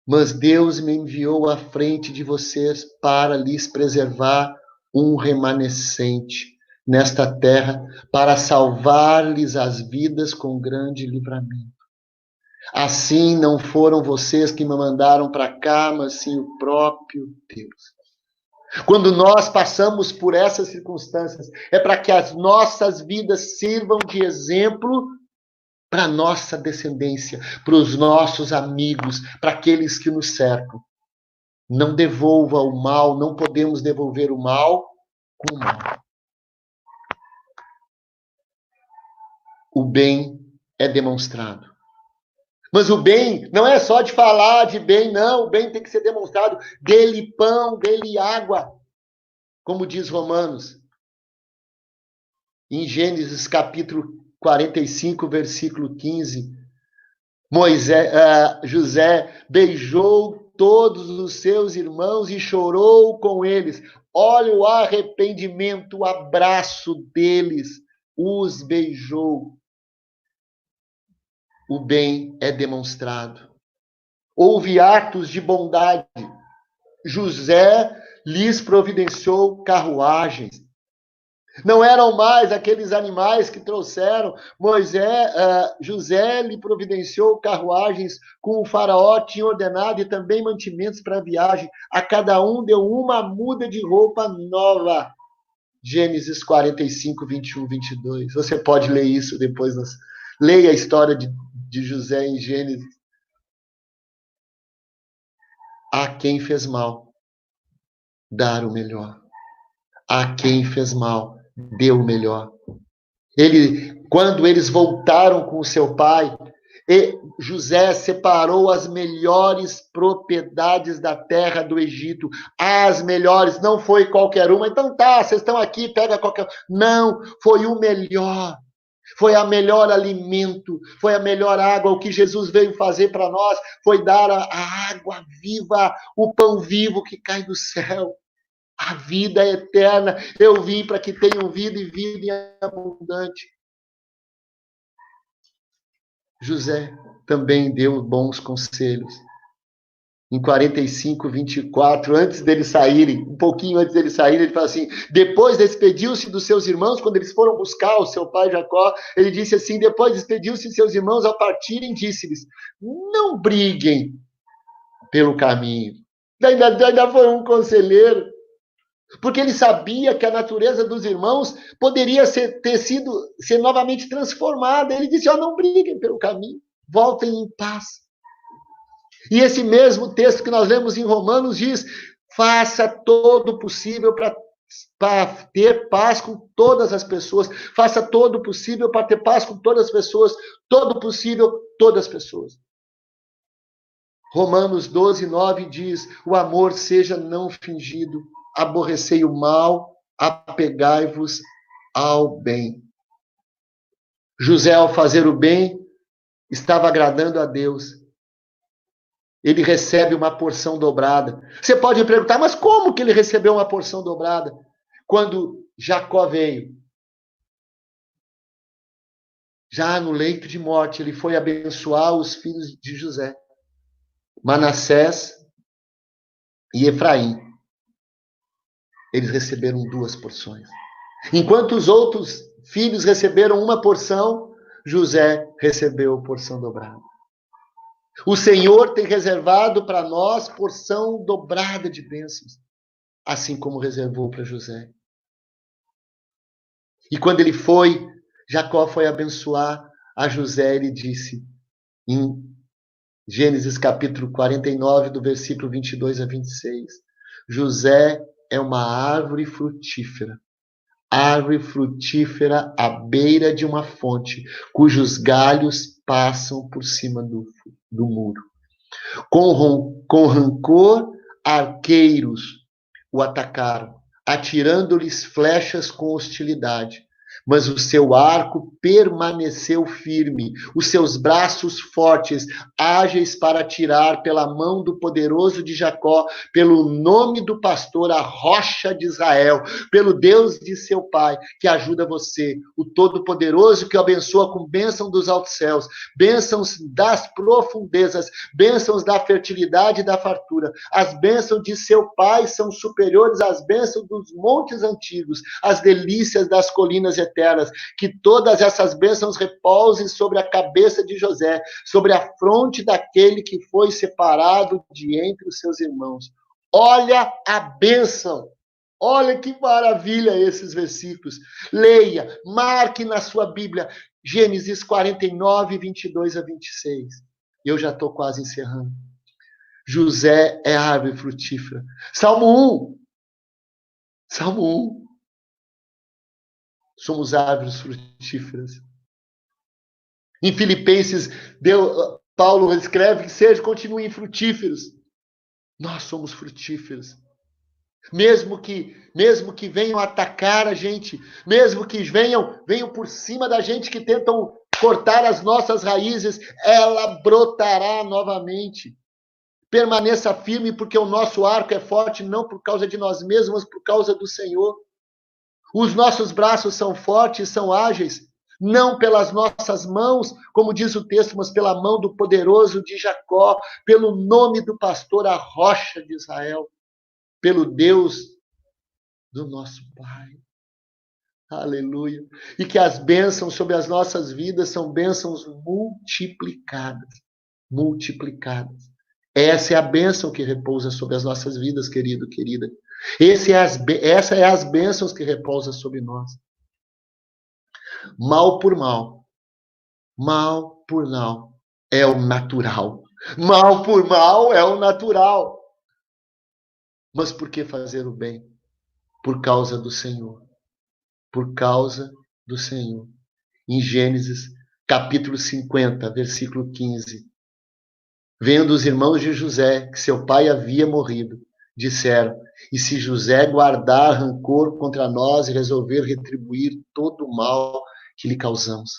Mas Deus me enviou à frente de vocês para lhes preservar um remanescente nesta terra, para salvar-lhes as vidas com grande livramento. Assim não foram vocês que me mandaram para cá, mas sim o próprio Deus. Quando nós passamos por essas circunstâncias, é para que as nossas vidas sirvam de exemplo para a nossa descendência, para os nossos amigos, para aqueles que nos cercam. Não devolva o mal, não podemos devolver o mal com o mal. O bem é demonstrado. Mas o bem não é só de falar de bem, não. O bem tem que ser demonstrado. Dê-lhe pão, dê-lhe água. Como diz Romanos. Em Gênesis capítulo 45, versículo 15, José beijou todos os seus irmãos e chorou com eles. Olha o arrependimento, o abraço deles, os beijou. O bem é demonstrado. Houve atos de bondade. José lhes providenciou carruagens. Não eram mais aqueles animais que trouxeram. José lhe providenciou carruagens com o faraó tinha ordenado e também mantimentos para a viagem. A cada um deu uma muda de roupa nova. Gênesis 45, 21, 22. Você pode ler isso depois. Leia a história de José em Gênesis. A quem fez mal, dar o melhor. A quem fez mal, deu o melhor. Quando eles voltaram com o seu pai, José separou as melhores propriedades da terra do Egito. As melhores, não foi qualquer uma. Então tá, vocês estão aqui, pega qualquer. Não, foi o melhor. Foi a melhor alimento, foi a melhor água. O que Jesus veio fazer para nós foi dar a água viva, o pão vivo que cai do céu. A vida eterna. Eu vim para que tenham vida e vida em abundante. José também deu bons conselhos. Em 45, 24, antes deles saírem, um pouquinho antes deles saírem, ele fala assim, depois despediu-se dos seus irmãos, quando eles foram buscar o seu pai Jacó, ele disse assim, depois despediu-se de seus irmãos ao partirem, disse-lhes, não briguem pelo caminho. Ainda foi um conselheiro. Porque ele sabia que a natureza dos irmãos poderia ser novamente transformada. Ele disse, não briguem pelo caminho, voltem em paz. E esse mesmo texto que nós lemos em Romanos diz, faça todo o possível para ter paz com todas as pessoas, faça todo o possível para ter paz com todas as pessoas, todo o possível, todas as pessoas. Romanos 12, 9 diz, o amor seja não fingido, aborrecei o mal, apegai-vos ao bem. José, ao fazer o bem, estava agradando a Deus. Ele recebe uma porção dobrada. Você pode me perguntar, mas como que ele recebeu uma porção dobrada? Quando Jacó veio, já no leito de morte, ele foi abençoar os filhos de José, Manassés e Efraim. Eles receberam 2 porções. Enquanto os outros filhos receberam uma porção, José recebeu a porção dobrada. O Senhor tem reservado para nós porção dobrada de bênçãos, assim como reservou para José. E quando ele foi, Jacó foi abençoar a José, ele disse, em Gênesis capítulo 49, do versículo 22 a 26, José é uma árvore frutífera à beira de uma fonte, cujos galhos passam por cima do muro. Com rancor, arqueiros o atacaram, atirando-lhes flechas com hostilidade. Mas o seu arco permaneceu firme, os seus braços fortes, ágeis para atirar pela mão do poderoso de Jacó, pelo nome do pastor, a rocha de Israel, pelo Deus de seu pai, que ajuda você, o Todo-Poderoso que o abençoa com bênção dos altos céus, bênçãos das profundezas, bênçãos da fertilidade e da fartura. As bênçãos de seu pai são superiores às bênçãos dos montes antigos, às delícias das colinas eternas. Que todas essas bênçãos repousem sobre a cabeça de José, sobre a fronte daquele que foi separado de entre os seus irmãos. Olha a bênção. Olha que maravilha esses versículos. Leia, marque na sua Bíblia, Gênesis 49, 22 a 26. Eu já estou quase encerrando. José é árvore frutífera. Salmo 1. Salmo 1. Somos árvores frutíferas. Em Filipenses, Paulo escreve que continuem frutíferos. Nós somos frutíferos. Mesmo que venham atacar a gente, mesmo que venham por cima da gente, que tentam cortar as nossas raízes, ela brotará novamente. Permaneça firme, porque o nosso arco é forte, não por causa de nós mesmos, mas por causa do Senhor. Os nossos braços são fortes, são ágeis, não pelas nossas mãos, como diz o texto, mas pela mão do poderoso de Jacó, pelo nome do pastor, a rocha de Israel, pelo Deus do nosso Pai. Aleluia. E que as bênçãos sobre as nossas vidas são bênçãos multiplicadas. Multiplicadas. Essa é a bênção que repousa sobre as nossas vidas, querido, querida. Essa é as bênçãos que repousam sobre nós. Mal por mal é o natural. Mal por mal é o natural. Mas por que fazer o bem? Por causa do Senhor. Por causa do Senhor. Em Gênesis, capítulo 50, versículo 15. Vendo os irmãos de José que seu pai havia morrido, disseram, e se José guardar rancor contra nós e resolver retribuir todo o mal que lhe causamos?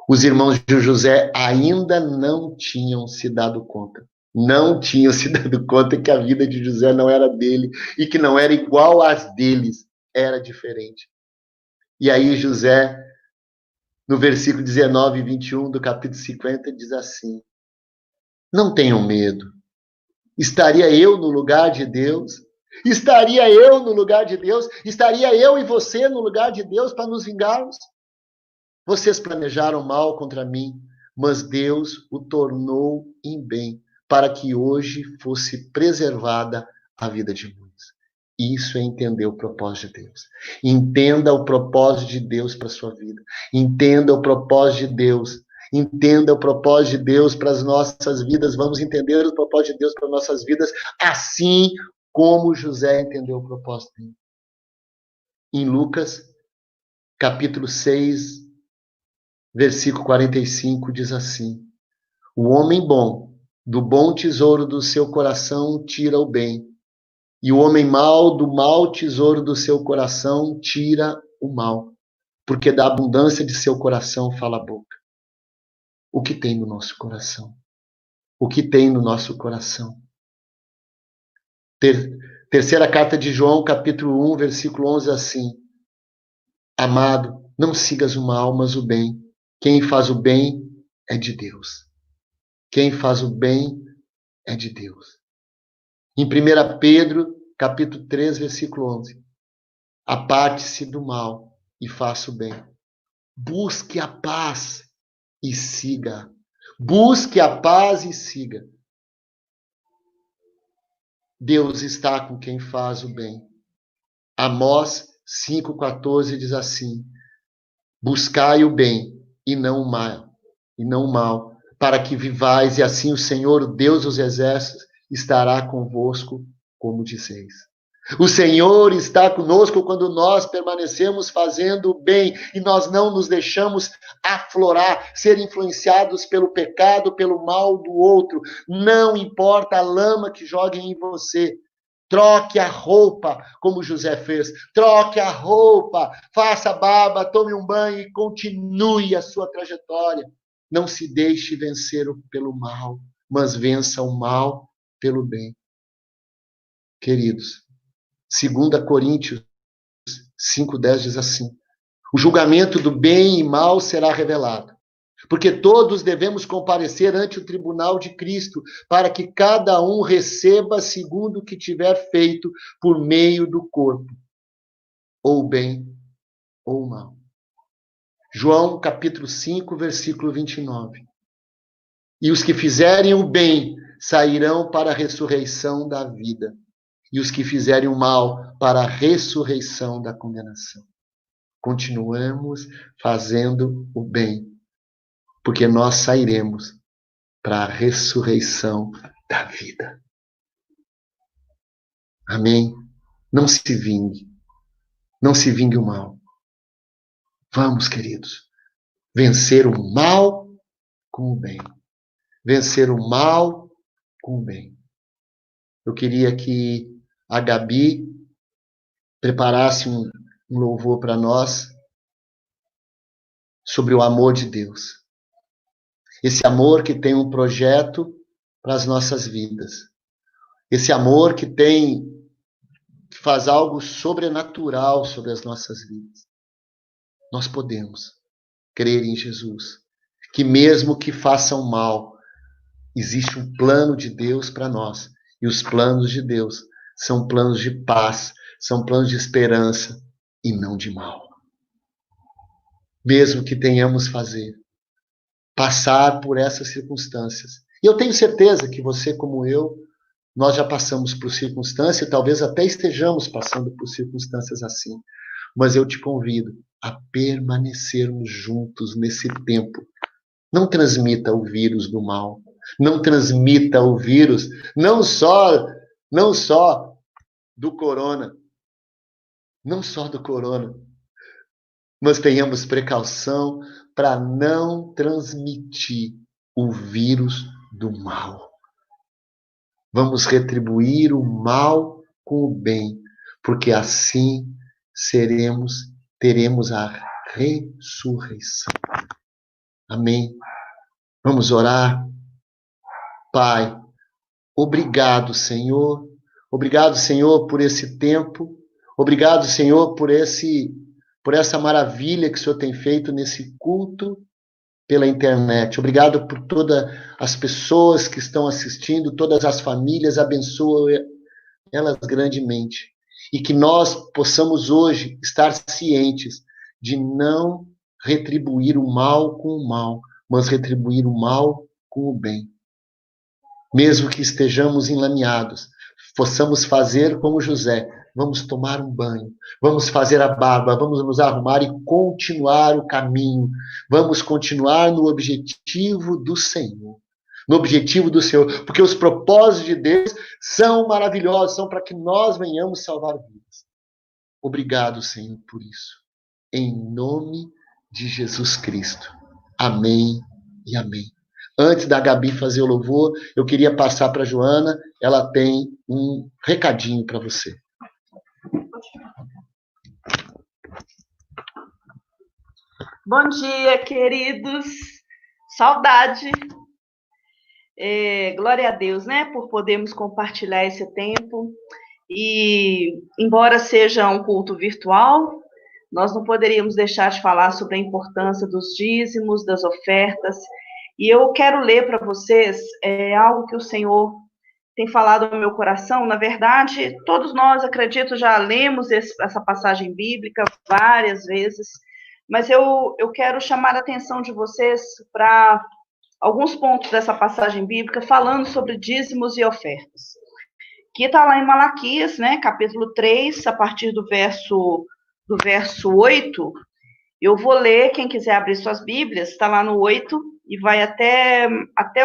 Os irmãos de José ainda não tinham se dado conta. Não tinham se dado conta que a vida de José não era dele e que não era igual às deles, era diferente. E aí José, no versículo 19 e 21 do capítulo 50, diz assim, não tenham medo. Estaria eu no lugar de Deus? Estaria eu no lugar de Deus? Estaria eu e você no lugar de Deus para nos vingarmos? Vocês planejaram mal contra mim, mas Deus o tornou em bem, para que hoje fosse preservada a vida de muitos. Isso é entender o propósito de Deus. Entenda o propósito de Deus para a sua vida. Entenda o propósito de Deus. Entenda o propósito de Deus para as nossas vidas. Vamos entender o propósito de Deus para as nossas vidas, assim como José entendeu o propósito dele. Em Lucas, capítulo 6, versículo 45, diz assim: o homem bom, do bom tesouro do seu coração, tira o bem. E o homem mau, do mau tesouro do seu coração, tira o mal. Porque da abundância de seu coração fala a boca. O que tem no nosso coração? O que tem no nosso coração? Terceira carta de João, capítulo 1, versículo 11, assim: amado, não sigas o mal, mas o bem. Quem faz o bem é de Deus. Quem faz o bem é de Deus. Em 1 Pedro, capítulo 3, versículo 11. Aparte-se do mal e faça o bem. Busque a paz e siga. Busque a paz e siga. Deus está com quem faz o bem. Amós 5,14 diz assim: buscai o bem e não o mal, para que vivais, e assim o Senhor, Deus dos exércitos, estará convosco, como dizeis. O Senhor está conosco quando nós permanecemos fazendo o bem e nós não nos deixamos aflorar, ser influenciados pelo pecado, pelo mal do outro. Não importa a lama que joguem em você. Troque a roupa, como José fez. Troque a roupa, faça barba, tome um banho e continue a sua trajetória. Não se deixe vencer pelo mal, mas vença o mal pelo bem. Queridos, 2 Coríntios 5,10 diz assim: o julgamento do bem e mal será revelado, porque todos devemos comparecer ante o tribunal de Cristo, para que cada um receba segundo o que tiver feito por meio do corpo, ou bem ou mal. João capítulo 5, versículo 29. E os que fizerem o bem sairão para a ressurreição da vida, e os que fizerem o mal para a ressurreição da condenação. Continuamos fazendo o bem, porque nós sairemos para a ressurreição da vida. Amém? Não se vingue. Não se vingue o mal. Vamos, queridos, vencer o mal com o bem. Vencer o mal com o bem. Eu queria que a Gabi preparasse um louvor para nós sobre o amor de Deus. Esse amor que tem um projeto para as nossas vidas. Esse amor que faz algo sobrenatural sobre as nossas vidas. Nós podemos crer em Jesus, que mesmo que façam mal, existe um plano de Deus para nós. E os planos de Deus são planos de paz, são planos de esperança e não de mal. Mesmo que tenhamos passar por essas circunstâncias. E eu tenho certeza que você, como eu, nós já passamos por circunstâncias, talvez até estejamos passando por circunstâncias assim. Mas eu te convido a permanecermos juntos nesse tempo. Não transmita o vírus do mal. Não transmita o vírus, não só do corona. Não só do corona. Mas tenhamos precaução para não transmitir o vírus do mal. Vamos retribuir o mal com o bem, porque assim teremos a ressurreição. Amém? Vamos orar? Pai, obrigado, Senhor. Obrigado, Senhor, por esse tempo. Obrigado, Senhor, por essa maravilha que o Senhor tem feito nesse culto pela internet. Obrigado por todas as pessoas que estão assistindo, todas as famílias. Abençoa elas grandemente. E que nós possamos hoje estar cientes de não retribuir o mal com o mal, mas retribuir o mal com o bem. Mesmo que estejamos enlameados, possamos fazer como José, vamos tomar um banho, vamos fazer a barba, vamos nos arrumar e continuar o caminho. Vamos continuar no objetivo do Senhor. No objetivo do Senhor, porque os propósitos de Deus são maravilhosos, são para que nós venhamos salvar vidas. Obrigado, Senhor, por isso. Em nome de Jesus Cristo. Amém e amém. Antes da Gabi fazer o louvor, eu queria passar para a Joana, ela tem um recadinho para você.
Bom dia, queridos. Saudade. Glória a Deus, né, por podermos compartilhar esse tempo. E, embora seja um culto virtual, nós não poderíamos deixar de falar sobre a importância dos dízimos, das ofertas. E eu quero ler para vocês algo que o Senhor tem falado no meu coração. Na verdade, todos nós, acredito, já lemos essa passagem bíblica várias vezes, mas eu quero chamar a atenção de vocês para alguns pontos dessa passagem bíblica, falando sobre dízimos e ofertas. Que está lá em Malaquias, né, capítulo 3, a partir do verso 8. Eu vou ler, quem quiser abrir suas Bíblias, está lá no 8 e vai até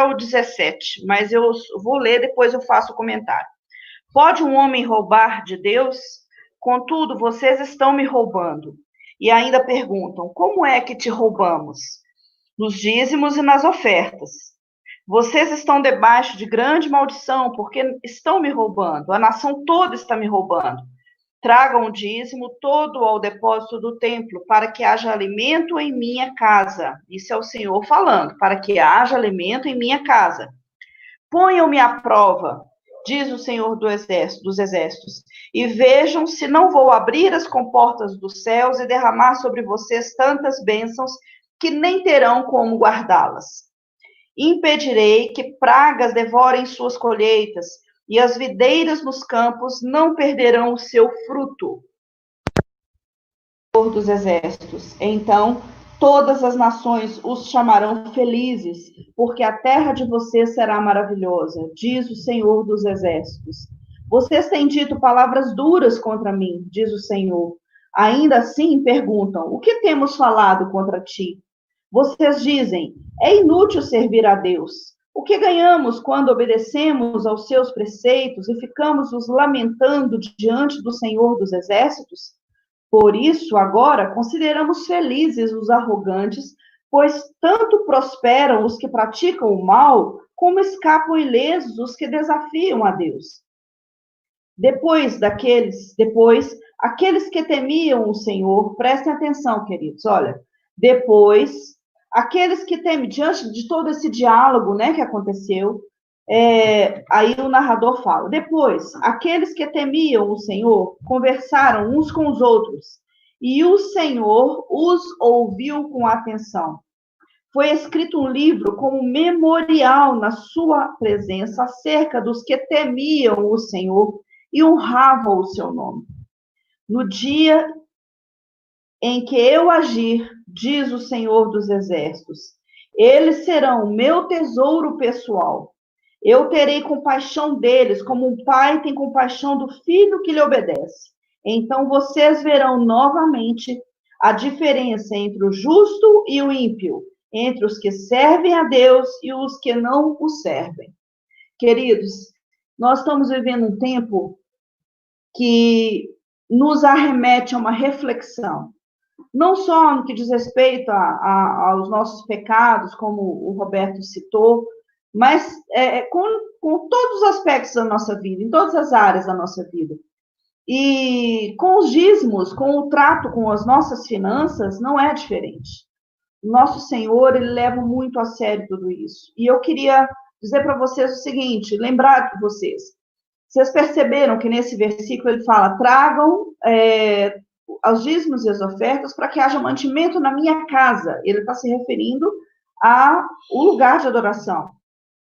o 17, mas eu vou ler, depois eu faço o comentário. Pode um homem roubar de Deus? Contudo, vocês estão me roubando. E ainda perguntam, como é que te roubamos? Nos dízimos e nas ofertas. Vocês estão debaixo de grande maldição, porque estão me roubando. A nação toda está me roubando. Tragam o dízimo todo ao depósito do templo, para que haja alimento em minha casa. Isso é o Senhor falando, para que haja alimento em minha casa. Ponham-me à prova, diz o Senhor dos Exércitos, e vejam se não vou abrir as comportas dos céus e derramar sobre vocês tantas bênçãos que nem terão como guardá-las. Impedirei que pragas devorem suas colheitas, e as videiras nos campos não perderão o seu fruto. Senhor dos Exércitos. Então, todas as nações os chamarão felizes, porque a terra de vocês será maravilhosa, diz o Senhor dos Exércitos. Vocês têm dito palavras duras contra mim, diz o Senhor. Ainda assim, perguntam, o que temos falado contra ti? Vocês dizem, é inútil servir a Deus. O que ganhamos quando obedecemos aos seus preceitos e ficamos nos lamentando diante do Senhor dos Exércitos? Por isso, agora, consideramos felizes os arrogantes, pois tanto prosperam os que praticam o mal, como escapam ilesos os que desafiam a Deus. Depois, aqueles que temiam o Senhor, prestem atenção, queridos, olha, depois, aqueles que temem, diante de todo esse diálogo, né, que aconteceu, aí o narrador fala, depois, aqueles que temiam o Senhor conversaram uns com os outros, e o Senhor os ouviu com atenção. Foi escrito um livro como memorial na sua presença acerca dos que temiam o Senhor e honravam o seu nome. No dia em que eu agir, diz o Senhor dos Exércitos, eles serão meu tesouro pessoal. Eu terei compaixão deles, como um pai tem compaixão do filho que lhe obedece. Então vocês verão novamente a diferença entre o justo e o ímpio, entre os que servem a Deus e os que não o servem. Queridos, nós estamos vivendo um tempo que nos arremete a uma reflexão. Não só no que diz respeito aos nossos pecados, como o Roberto citou, mas com todos os aspectos da nossa vida, em todas as áreas da nossa vida. E com os dízimos, com o trato com as nossas finanças, não é diferente. O nosso Senhor, ele leva muito a sério tudo isso. E eu queria dizer para vocês o seguinte, lembrar de vocês. Vocês perceberam que nesse versículo ele fala, tragam aos dízimos e as ofertas para que haja mantimento na minha casa. Ele está se referindo ao lugar de adoração.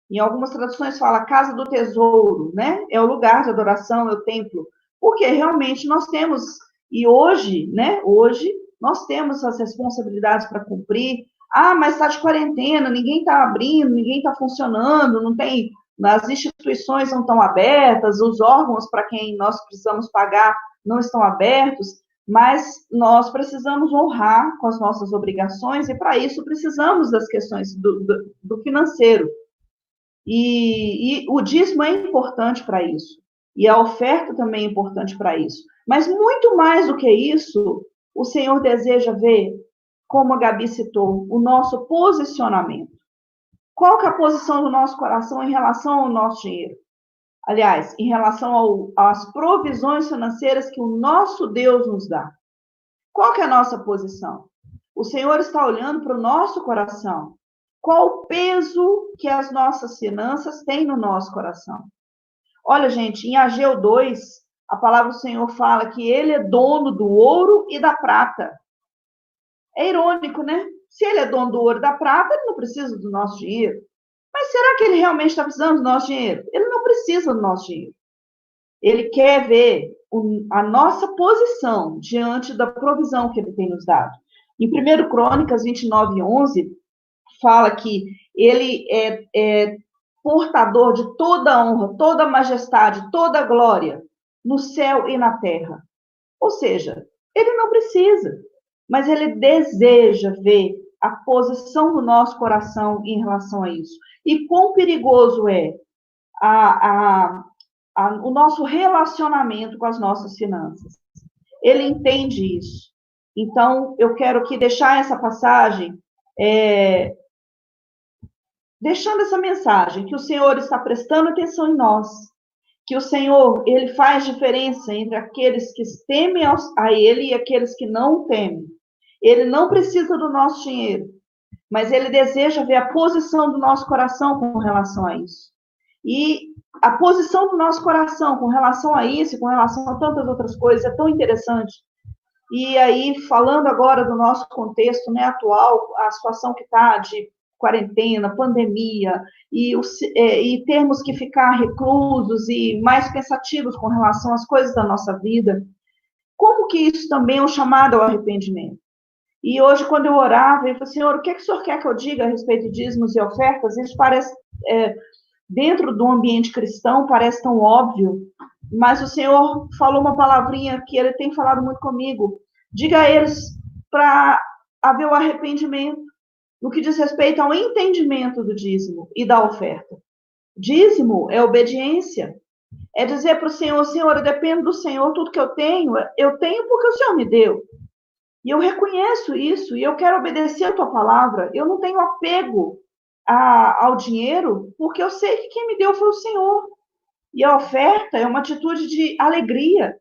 Em algumas traduções fala casa do tesouro, né? É o lugar de adoração, é o templo. Porque realmente nós temos, e hoje, né? Hoje nós temos as responsabilidades para cumprir. Ah, mas está de quarentena, ninguém está abrindo, ninguém está funcionando, não tem, as instituições não estão abertas, os órgãos para quem nós precisamos pagar não estão abertos, mas nós precisamos honrar com as nossas obrigações, e para isso precisamos das questões do financeiro. E o dízimo é importante para isso, e a oferta também é importante para isso. Mas muito mais do que isso, o Senhor deseja ver, como a Gabi citou, o nosso posicionamento. Qual que é a posição do nosso coração em relação ao nosso dinheiro? Aliás, em relação às provisões financeiras que o nosso Deus nos dá. Qual que é a nossa posição? O Senhor está olhando para o nosso coração. Qual o peso que as nossas finanças têm no nosso coração? Olha, gente, em Ageu 2, a palavra do Senhor fala que ele é dono do ouro e da prata. É irônico, né? Se ele é dono do ouro e da prata, ele não precisa do nosso dinheiro. Mas será que ele realmente está precisando do nosso dinheiro? Ele não precisa do nosso dinheiro. Ele quer ver a nossa posição diante da provisão que ele tem nos dado. Em 1 Crônicas 29:11, fala que ele é portador de toda a honra, toda a majestade, toda a glória no céu e na terra. Ou seja, ele não precisa, mas ele deseja ver a posição do nosso coração em relação a isso. E quão perigoso é o nosso relacionamento com as nossas finanças. Ele entende isso. Então, eu quero aqui deixar essa passagem, deixando essa mensagem, que o Senhor está prestando atenção em nós, que o Senhor, ele faz diferença entre aqueles que temem a Ele e aqueles que não temem. Ele não precisa do nosso dinheiro, mas ele deseja ver a posição do nosso coração com relação a isso. E a posição do nosso coração com relação a isso, com relação a tantas outras coisas, é tão interessante. E aí, falando agora do nosso contexto, né, atual, a situação que está de quarentena, pandemia, e termos que ficar reclusos e mais pensativos com relação às coisas da nossa vida, como que isso também é um chamado ao arrependimento? E hoje, quando eu orava, eu falei, Senhor, o que o Senhor quer que eu diga a respeito de dízimos e ofertas? Isso parece, dentro do ambiente cristão, parece tão óbvio, mas o Senhor falou uma palavrinha que Ele tem falado muito comigo. Diga a eles para haver o arrependimento, no que diz respeito ao entendimento do dízimo e da oferta. Dízimo é obediência. É dizer para o Senhor, Senhor, eu dependo do Senhor, tudo que eu tenho porque o Senhor me deu. E eu reconheço isso, e eu quero obedecer a tua palavra. Eu não tenho apego ao dinheiro, porque eu sei que quem me deu foi o Senhor. E a oferta é uma atitude de alegria.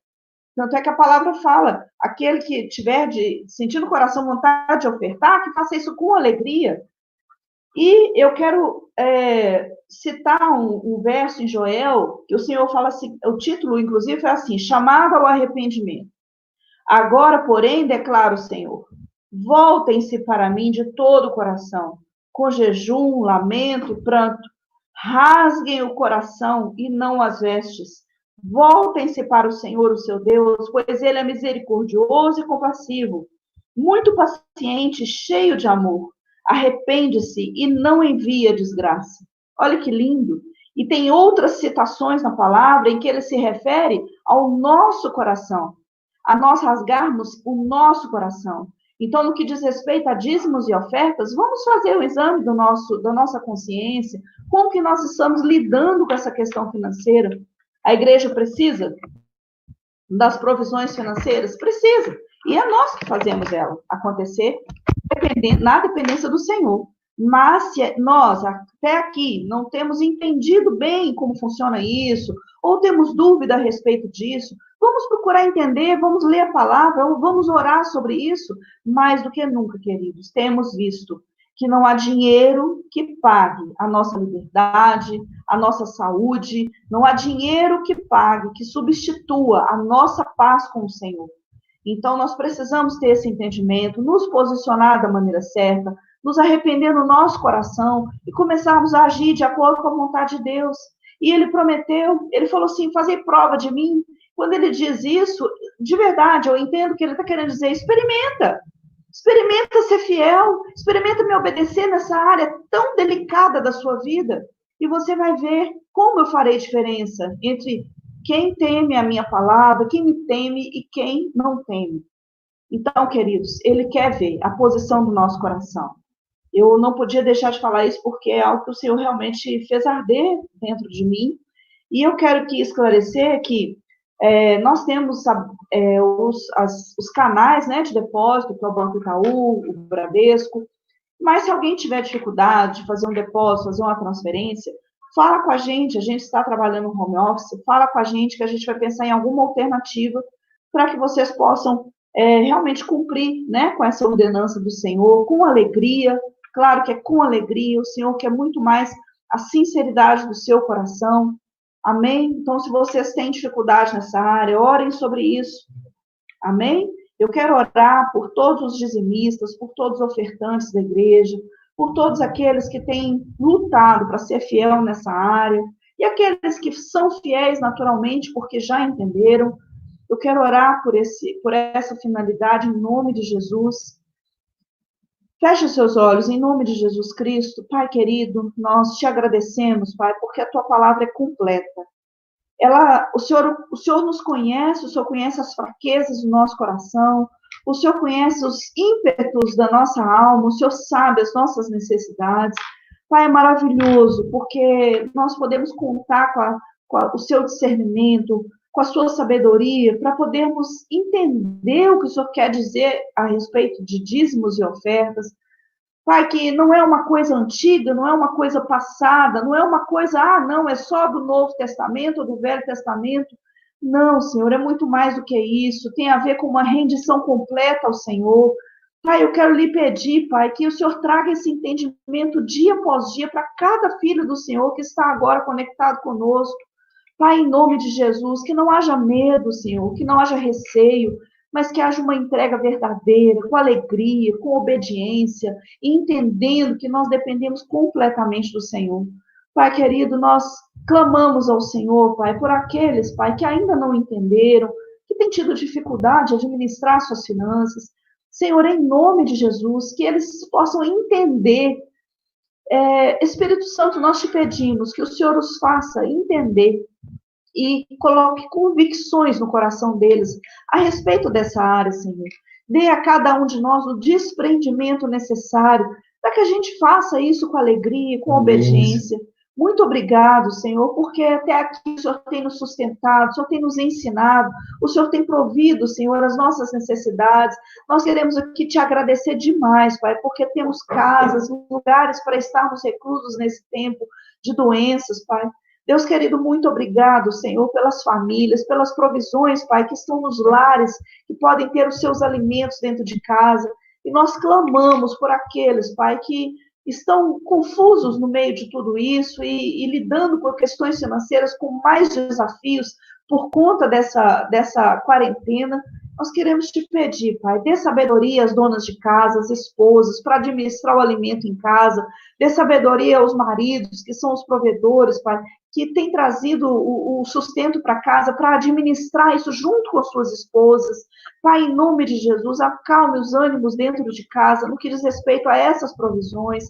Tanto é que a palavra fala, aquele que tiver sentir no coração vontade de ofertar, que faça isso com alegria. E eu quero citar um verso em Joel, que o Senhor fala assim, o título, inclusive, é assim, chamado ao arrependimento. Agora, porém, declara o Senhor, voltem-se para mim de todo o coração, com jejum, lamento e pranto, rasguem o coração e não as vestes, voltem-se para o Senhor, o seu Deus, pois ele é misericordioso e compassivo, muito paciente, cheio de amor, arrepende-se e não envia desgraça. Olha que lindo! E tem outras citações na palavra em que ele se refere ao nosso coração, a nós rasgarmos o nosso coração. Então, no que diz respeito a dízimos e ofertas, vamos fazer o exame da nossa consciência, como que nós estamos lidando com essa questão financeira. A igreja precisa das provisões financeiras? Precisa. E é nós que fazemos ela acontecer, na dependência do Senhor. Mas se nós, até aqui, não temos entendido bem como funciona isso, ou temos dúvida a respeito disso, vamos procurar entender, vamos ler a palavra, vamos orar sobre isso, mais do que nunca, queridos. Temos visto que não há dinheiro que pague a nossa liberdade, a nossa saúde, não há dinheiro que pague, que substitua a nossa paz com o Senhor. Então, nós precisamos ter esse entendimento, nos posicionar da maneira certa, nos arrepender no nosso coração e começarmos a agir de acordo com a vontade de Deus. E ele prometeu, ele falou assim, fazer prova de mim. Quando ele diz isso, de verdade, eu entendo que ele está querendo dizer, experimenta ser fiel, experimenta me obedecer nessa área tão delicada da sua vida, e você vai ver como eu farei diferença entre quem teme a minha palavra, quem me teme e quem não teme. Então, queridos, ele quer ver a posição do nosso coração. Eu não podia deixar de falar isso porque é algo que o Senhor realmente fez arder dentro de mim. E eu quero aqui esclarecer que nós temos os canais, né, de depósito, que é o Banco Itaú, o Bradesco, mas se alguém tiver dificuldade de fazer um depósito, fazer uma transferência, fala com a gente está trabalhando no home office, fala com a gente que a gente vai pensar em alguma alternativa para que vocês possam realmente cumprir, né, com essa ordenança do Senhor, com alegria, claro que é com alegria, o Senhor quer muito mais a sinceridade do seu coração, amém? Então, se vocês têm dificuldade nessa área, orem sobre isso, amém? Eu quero orar por todos os dizimistas, por todos os ofertantes da igreja, por todos aqueles que têm lutado para ser fiel nessa área, e aqueles que são fiéis naturalmente porque já entenderam. Eu quero orar por essa finalidade em nome de Jesus. Feche os seus olhos em nome de Jesus Cristo. Pai querido, nós te agradecemos, Pai, porque a tua palavra é completa. O Senhor nos conhece, o Senhor conhece as fraquezas do nosso coração, o Senhor conhece os ímpetos da nossa alma, o Senhor sabe as nossas necessidades. Pai, é maravilhoso, porque nós podemos contar com o seu discernimento, com a sua sabedoria, para podermos entender o que o Senhor quer dizer a respeito de dízimos e ofertas. Pai, que não é uma coisa antiga, não é uma coisa passada, não é uma coisa, não, é só do Novo Testamento ou do Velho Testamento. Não, Senhor, é muito mais do que isso. Tem a ver com uma rendição completa ao Senhor. Pai, eu quero lhe pedir, Pai, que o Senhor traga esse entendimento dia após dia para cada filho do Senhor que está agora conectado conosco. Pai, em nome de Jesus, que não haja medo, Senhor, que não haja receio, mas que haja uma entrega verdadeira, com alegria, com obediência, e entendendo que nós dependemos completamente do Senhor. Pai querido, nós clamamos ao Senhor, Pai, por aqueles, Pai, que ainda não entenderam, que têm tido dificuldade de administrar suas finanças. Senhor, em nome de Jesus, que eles possam entender. Espírito Santo, nós te pedimos que o Senhor os faça entender e coloque convicções no coração deles a respeito dessa área, Senhor. Dê a cada um de nós o desprendimento necessário para que a gente faça isso com alegria, com obediência. Muito obrigado, Senhor, porque até aqui o Senhor tem nos sustentado, o Senhor tem nos ensinado, o Senhor tem provido, Senhor, as nossas necessidades. Nós queremos aqui te agradecer demais, Pai, porque temos casas, lugares para estarmos reclusos nesse tempo de doenças, Pai. Deus querido, muito obrigado, Senhor, pelas famílias, pelas provisões, Pai, que estão nos lares, que podem ter os seus alimentos dentro de casa. E nós clamamos por aqueles, Pai, que estão confusos no meio de tudo isso e lidando com questões financeiras com mais desafios por conta dessa quarentena. Nós queremos te pedir, Pai, dê sabedoria às donas de casa, às esposas, para administrar o alimento em casa, dê sabedoria aos maridos, que são os provedores, Pai, que têm trazido o sustento para casa, para administrar isso junto com as suas esposas. Pai, em nome de Jesus, acalme os ânimos dentro de casa, no que diz respeito a essas provisões,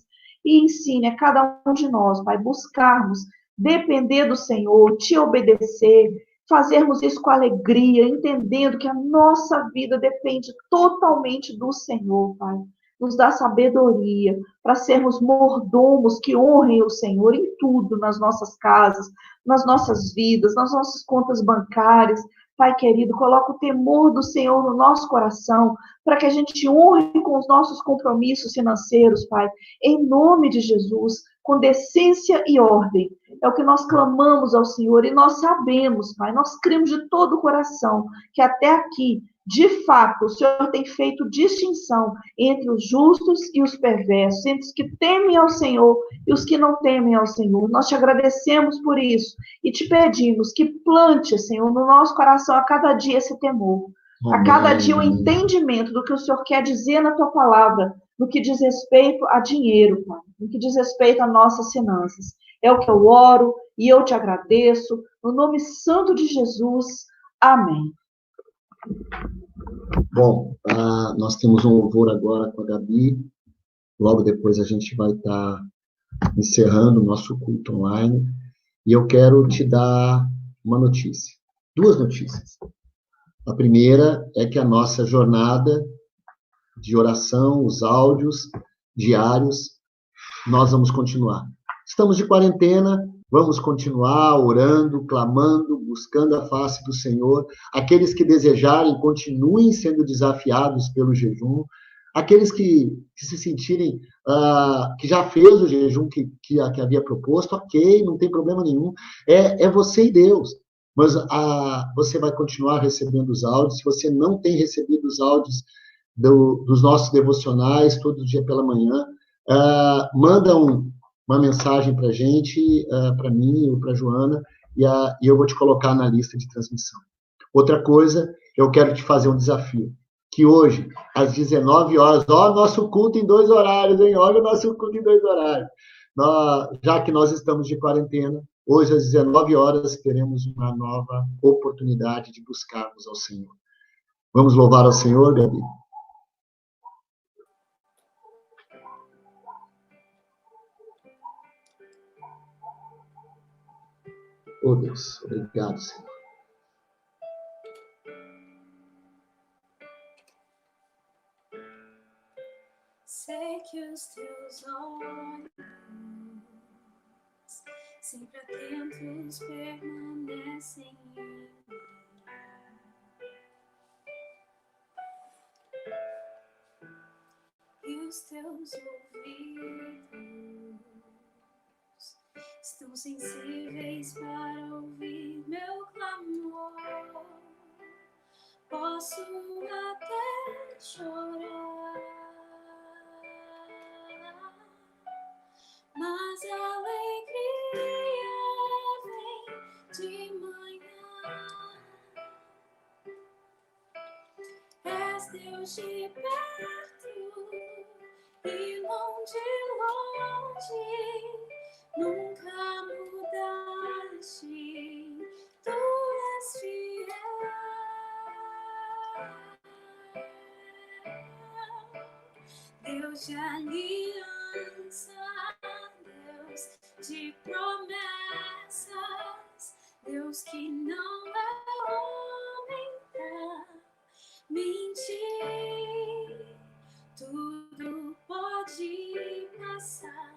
e ensine a cada um de nós, Pai, buscarmos depender do Senhor, te obedecer, fazermos isso com alegria, entendendo que a nossa vida depende totalmente do Senhor, Pai. Nos dá sabedoria para sermos mordomos que honrem o Senhor em tudo, nas nossas casas, nas nossas vidas, nas nossas contas bancárias. Pai querido, coloca o temor do Senhor no nosso coração, para que a gente honre com os nossos compromissos financeiros, Pai, em nome de Jesus, com decência e ordem. É o que nós clamamos ao Senhor e nós sabemos, Pai, nós cremos de todo o coração que até aqui, de fato, o Senhor tem feito distinção entre os justos e os perversos, entre os que temem ao Senhor e os que não temem ao Senhor. Nós te agradecemos por isso e te pedimos que plante, Senhor, no nosso coração a cada dia esse temor, a cada dia o entendimento do que o Senhor quer dizer na tua palavra, no que diz respeito a dinheiro, Pai, no que diz respeito a nossas finanças. É o que eu oro e eu te agradeço, no nome santo de Jesus. Amém.
Bom, nós temos um louvor agora com a Gabi. Logo depois a gente vai estar encerrando o nosso culto online. E eu quero te dar uma notícia. duas notícias. A primeira é que a nossa jornada de oração, os áudios diários, nós vamos continuar. Estamos de quarentena, vamos continuar orando, clamando, buscando a face do Senhor. Aqueles que desejarem, continuem sendo desafiados pelo jejum. Aqueles que se sentirem, que já fez o jejum que havia proposto, ok, não tem problema nenhum. É você e Deus. Mas você vai continuar recebendo os áudios. Se você não tem recebido os áudios dos nossos devocionais, todo dia pela manhã, manda uma mensagem para a gente, para mim ou para a Joana, e eu vou te colocar na lista de transmissão. Outra coisa, eu quero te fazer um desafio, que hoje, às 19 horas, nosso culto em 2 horários, hein? Olha o nosso culto em 2 horários. Já que nós estamos de quarentena, hoje às 19 horas teremos uma nova oportunidade de buscarmos ao Senhor. Vamos louvar ao Senhor, Gabi? Oh, Deus, obrigado, Senhor.
Sei que os teus olhos, sempre atentos, permanecem em mim. E os teus ouvidos estão sensíveis para ouvir meu clamor. Posso até chorar, mas a alegria vem de manhã. És Deus de perto e longe, nunca mudaste, tu és fiel. Deus de aliança, Deus de promessas, Deus que não é homem pra mentir. Tudo pode passar,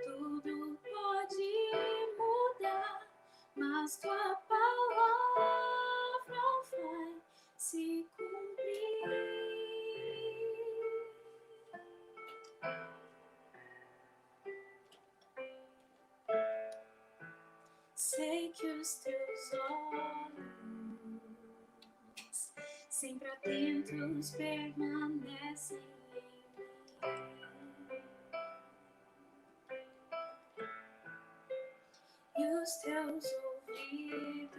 tudo pode mudar, mas tua palavra vai se cumprir. Sei que os teus olhos, sempre atentos, permanecem em mim. E os teus ouvidos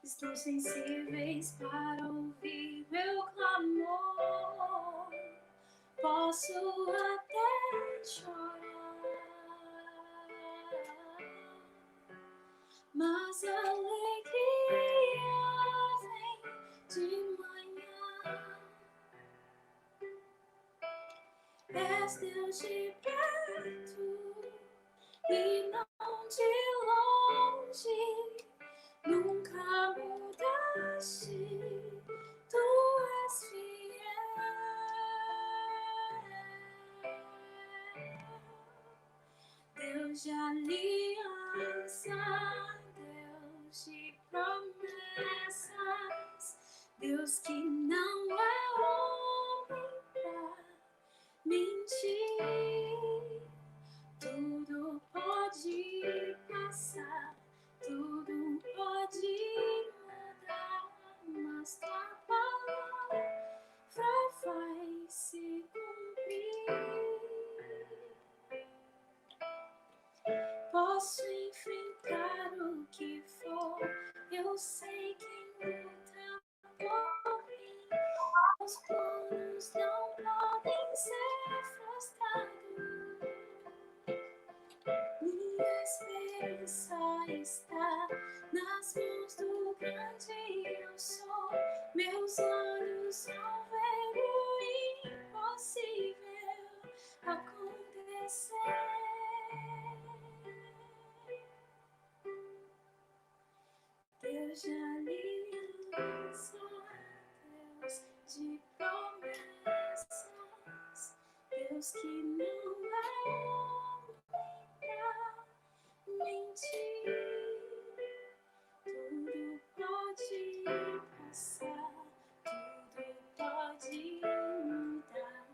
estão sensíveis para ouvir meu clamor. Posso até chorar, mas a alegria vem de manhã. És Deus de perto e não de longe, nunca mudaste, tu és fiel. Deus de aliança, Deus de promessas, Deus que não é homem pra mentir. Tudo pode passar, tudo pode mudar, mas tua palavra vai se cumprir. Posso enfrentar o que for, eu sei quem luta por mim. Os planos não podem ser frustrados. Minha esperança está nas mãos do grande eu sou. Meus olhos vão ver o impossível acontecer. Deus que não é homem pra mentir. Tudo pode passar, tudo pode mudar,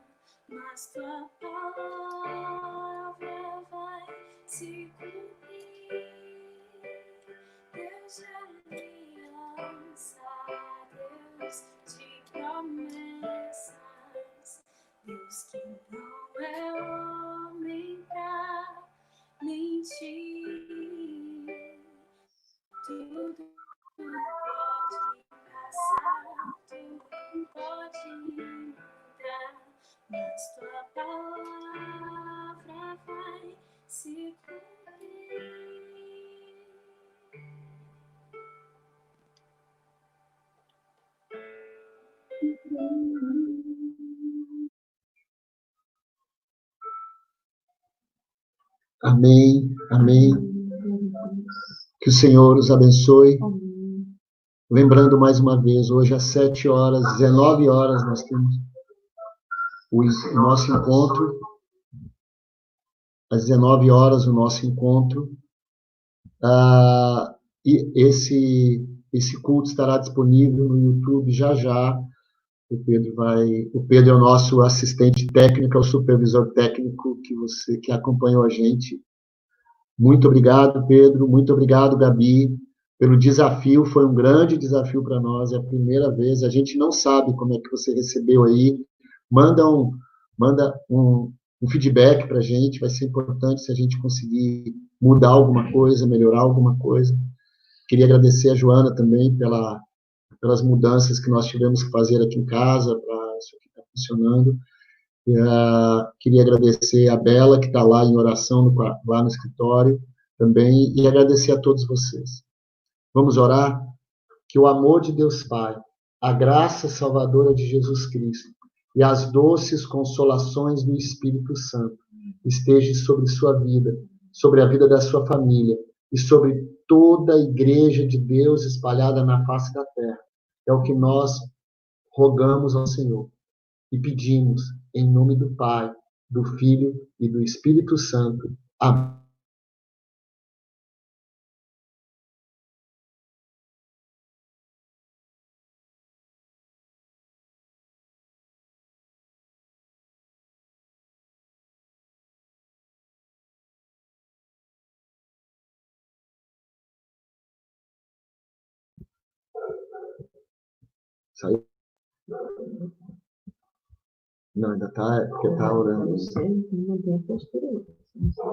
mas tua palavra vai se cumprir. Deus de aliança, Deus de promessas, Deus que não é homem pra mentir. Tudo pode passar, tudo pode mudar, mas tua palavra vai se cumprir.
Amém, amém. Que o Senhor os abençoe. Lembrando mais uma vez, hoje às 7 horas, 19 horas, nós temos o nosso encontro. Às 19 horas, o nosso encontro. E esse culto estará disponível no YouTube já já. O Pedro é o nosso assistente técnico, é o supervisor técnico que acompanhou a gente. Muito obrigado, Pedro. Muito obrigado, Gabi, pelo desafio. Foi um grande desafio para nós. É a primeira vez. A gente não sabe como é que você recebeu aí. Manda um feedback para a gente. Vai ser importante se a gente conseguir mudar alguma coisa, melhorar alguma coisa. Queria agradecer a Joana também pelas mudanças que nós tivemos que fazer aqui em casa para isso aqui estar funcionando. Queria agradecer a Bela, que está lá em oração, lá no escritório, também, e agradecer a todos vocês. Vamos orar? Que o amor de Deus Pai, a graça salvadora de Jesus Cristo e as doces consolações do Espírito Santo estejam sobre sua vida, sobre a vida da sua família e sobre toda a igreja de Deus espalhada na face da terra. É o que nós rogamos ao Senhor e pedimos em nome do Pai, do Filho e do Espírito Santo. Amém. Saiu? Não, ainda está, porque está orando. Não sei, não tem postura. Não sei.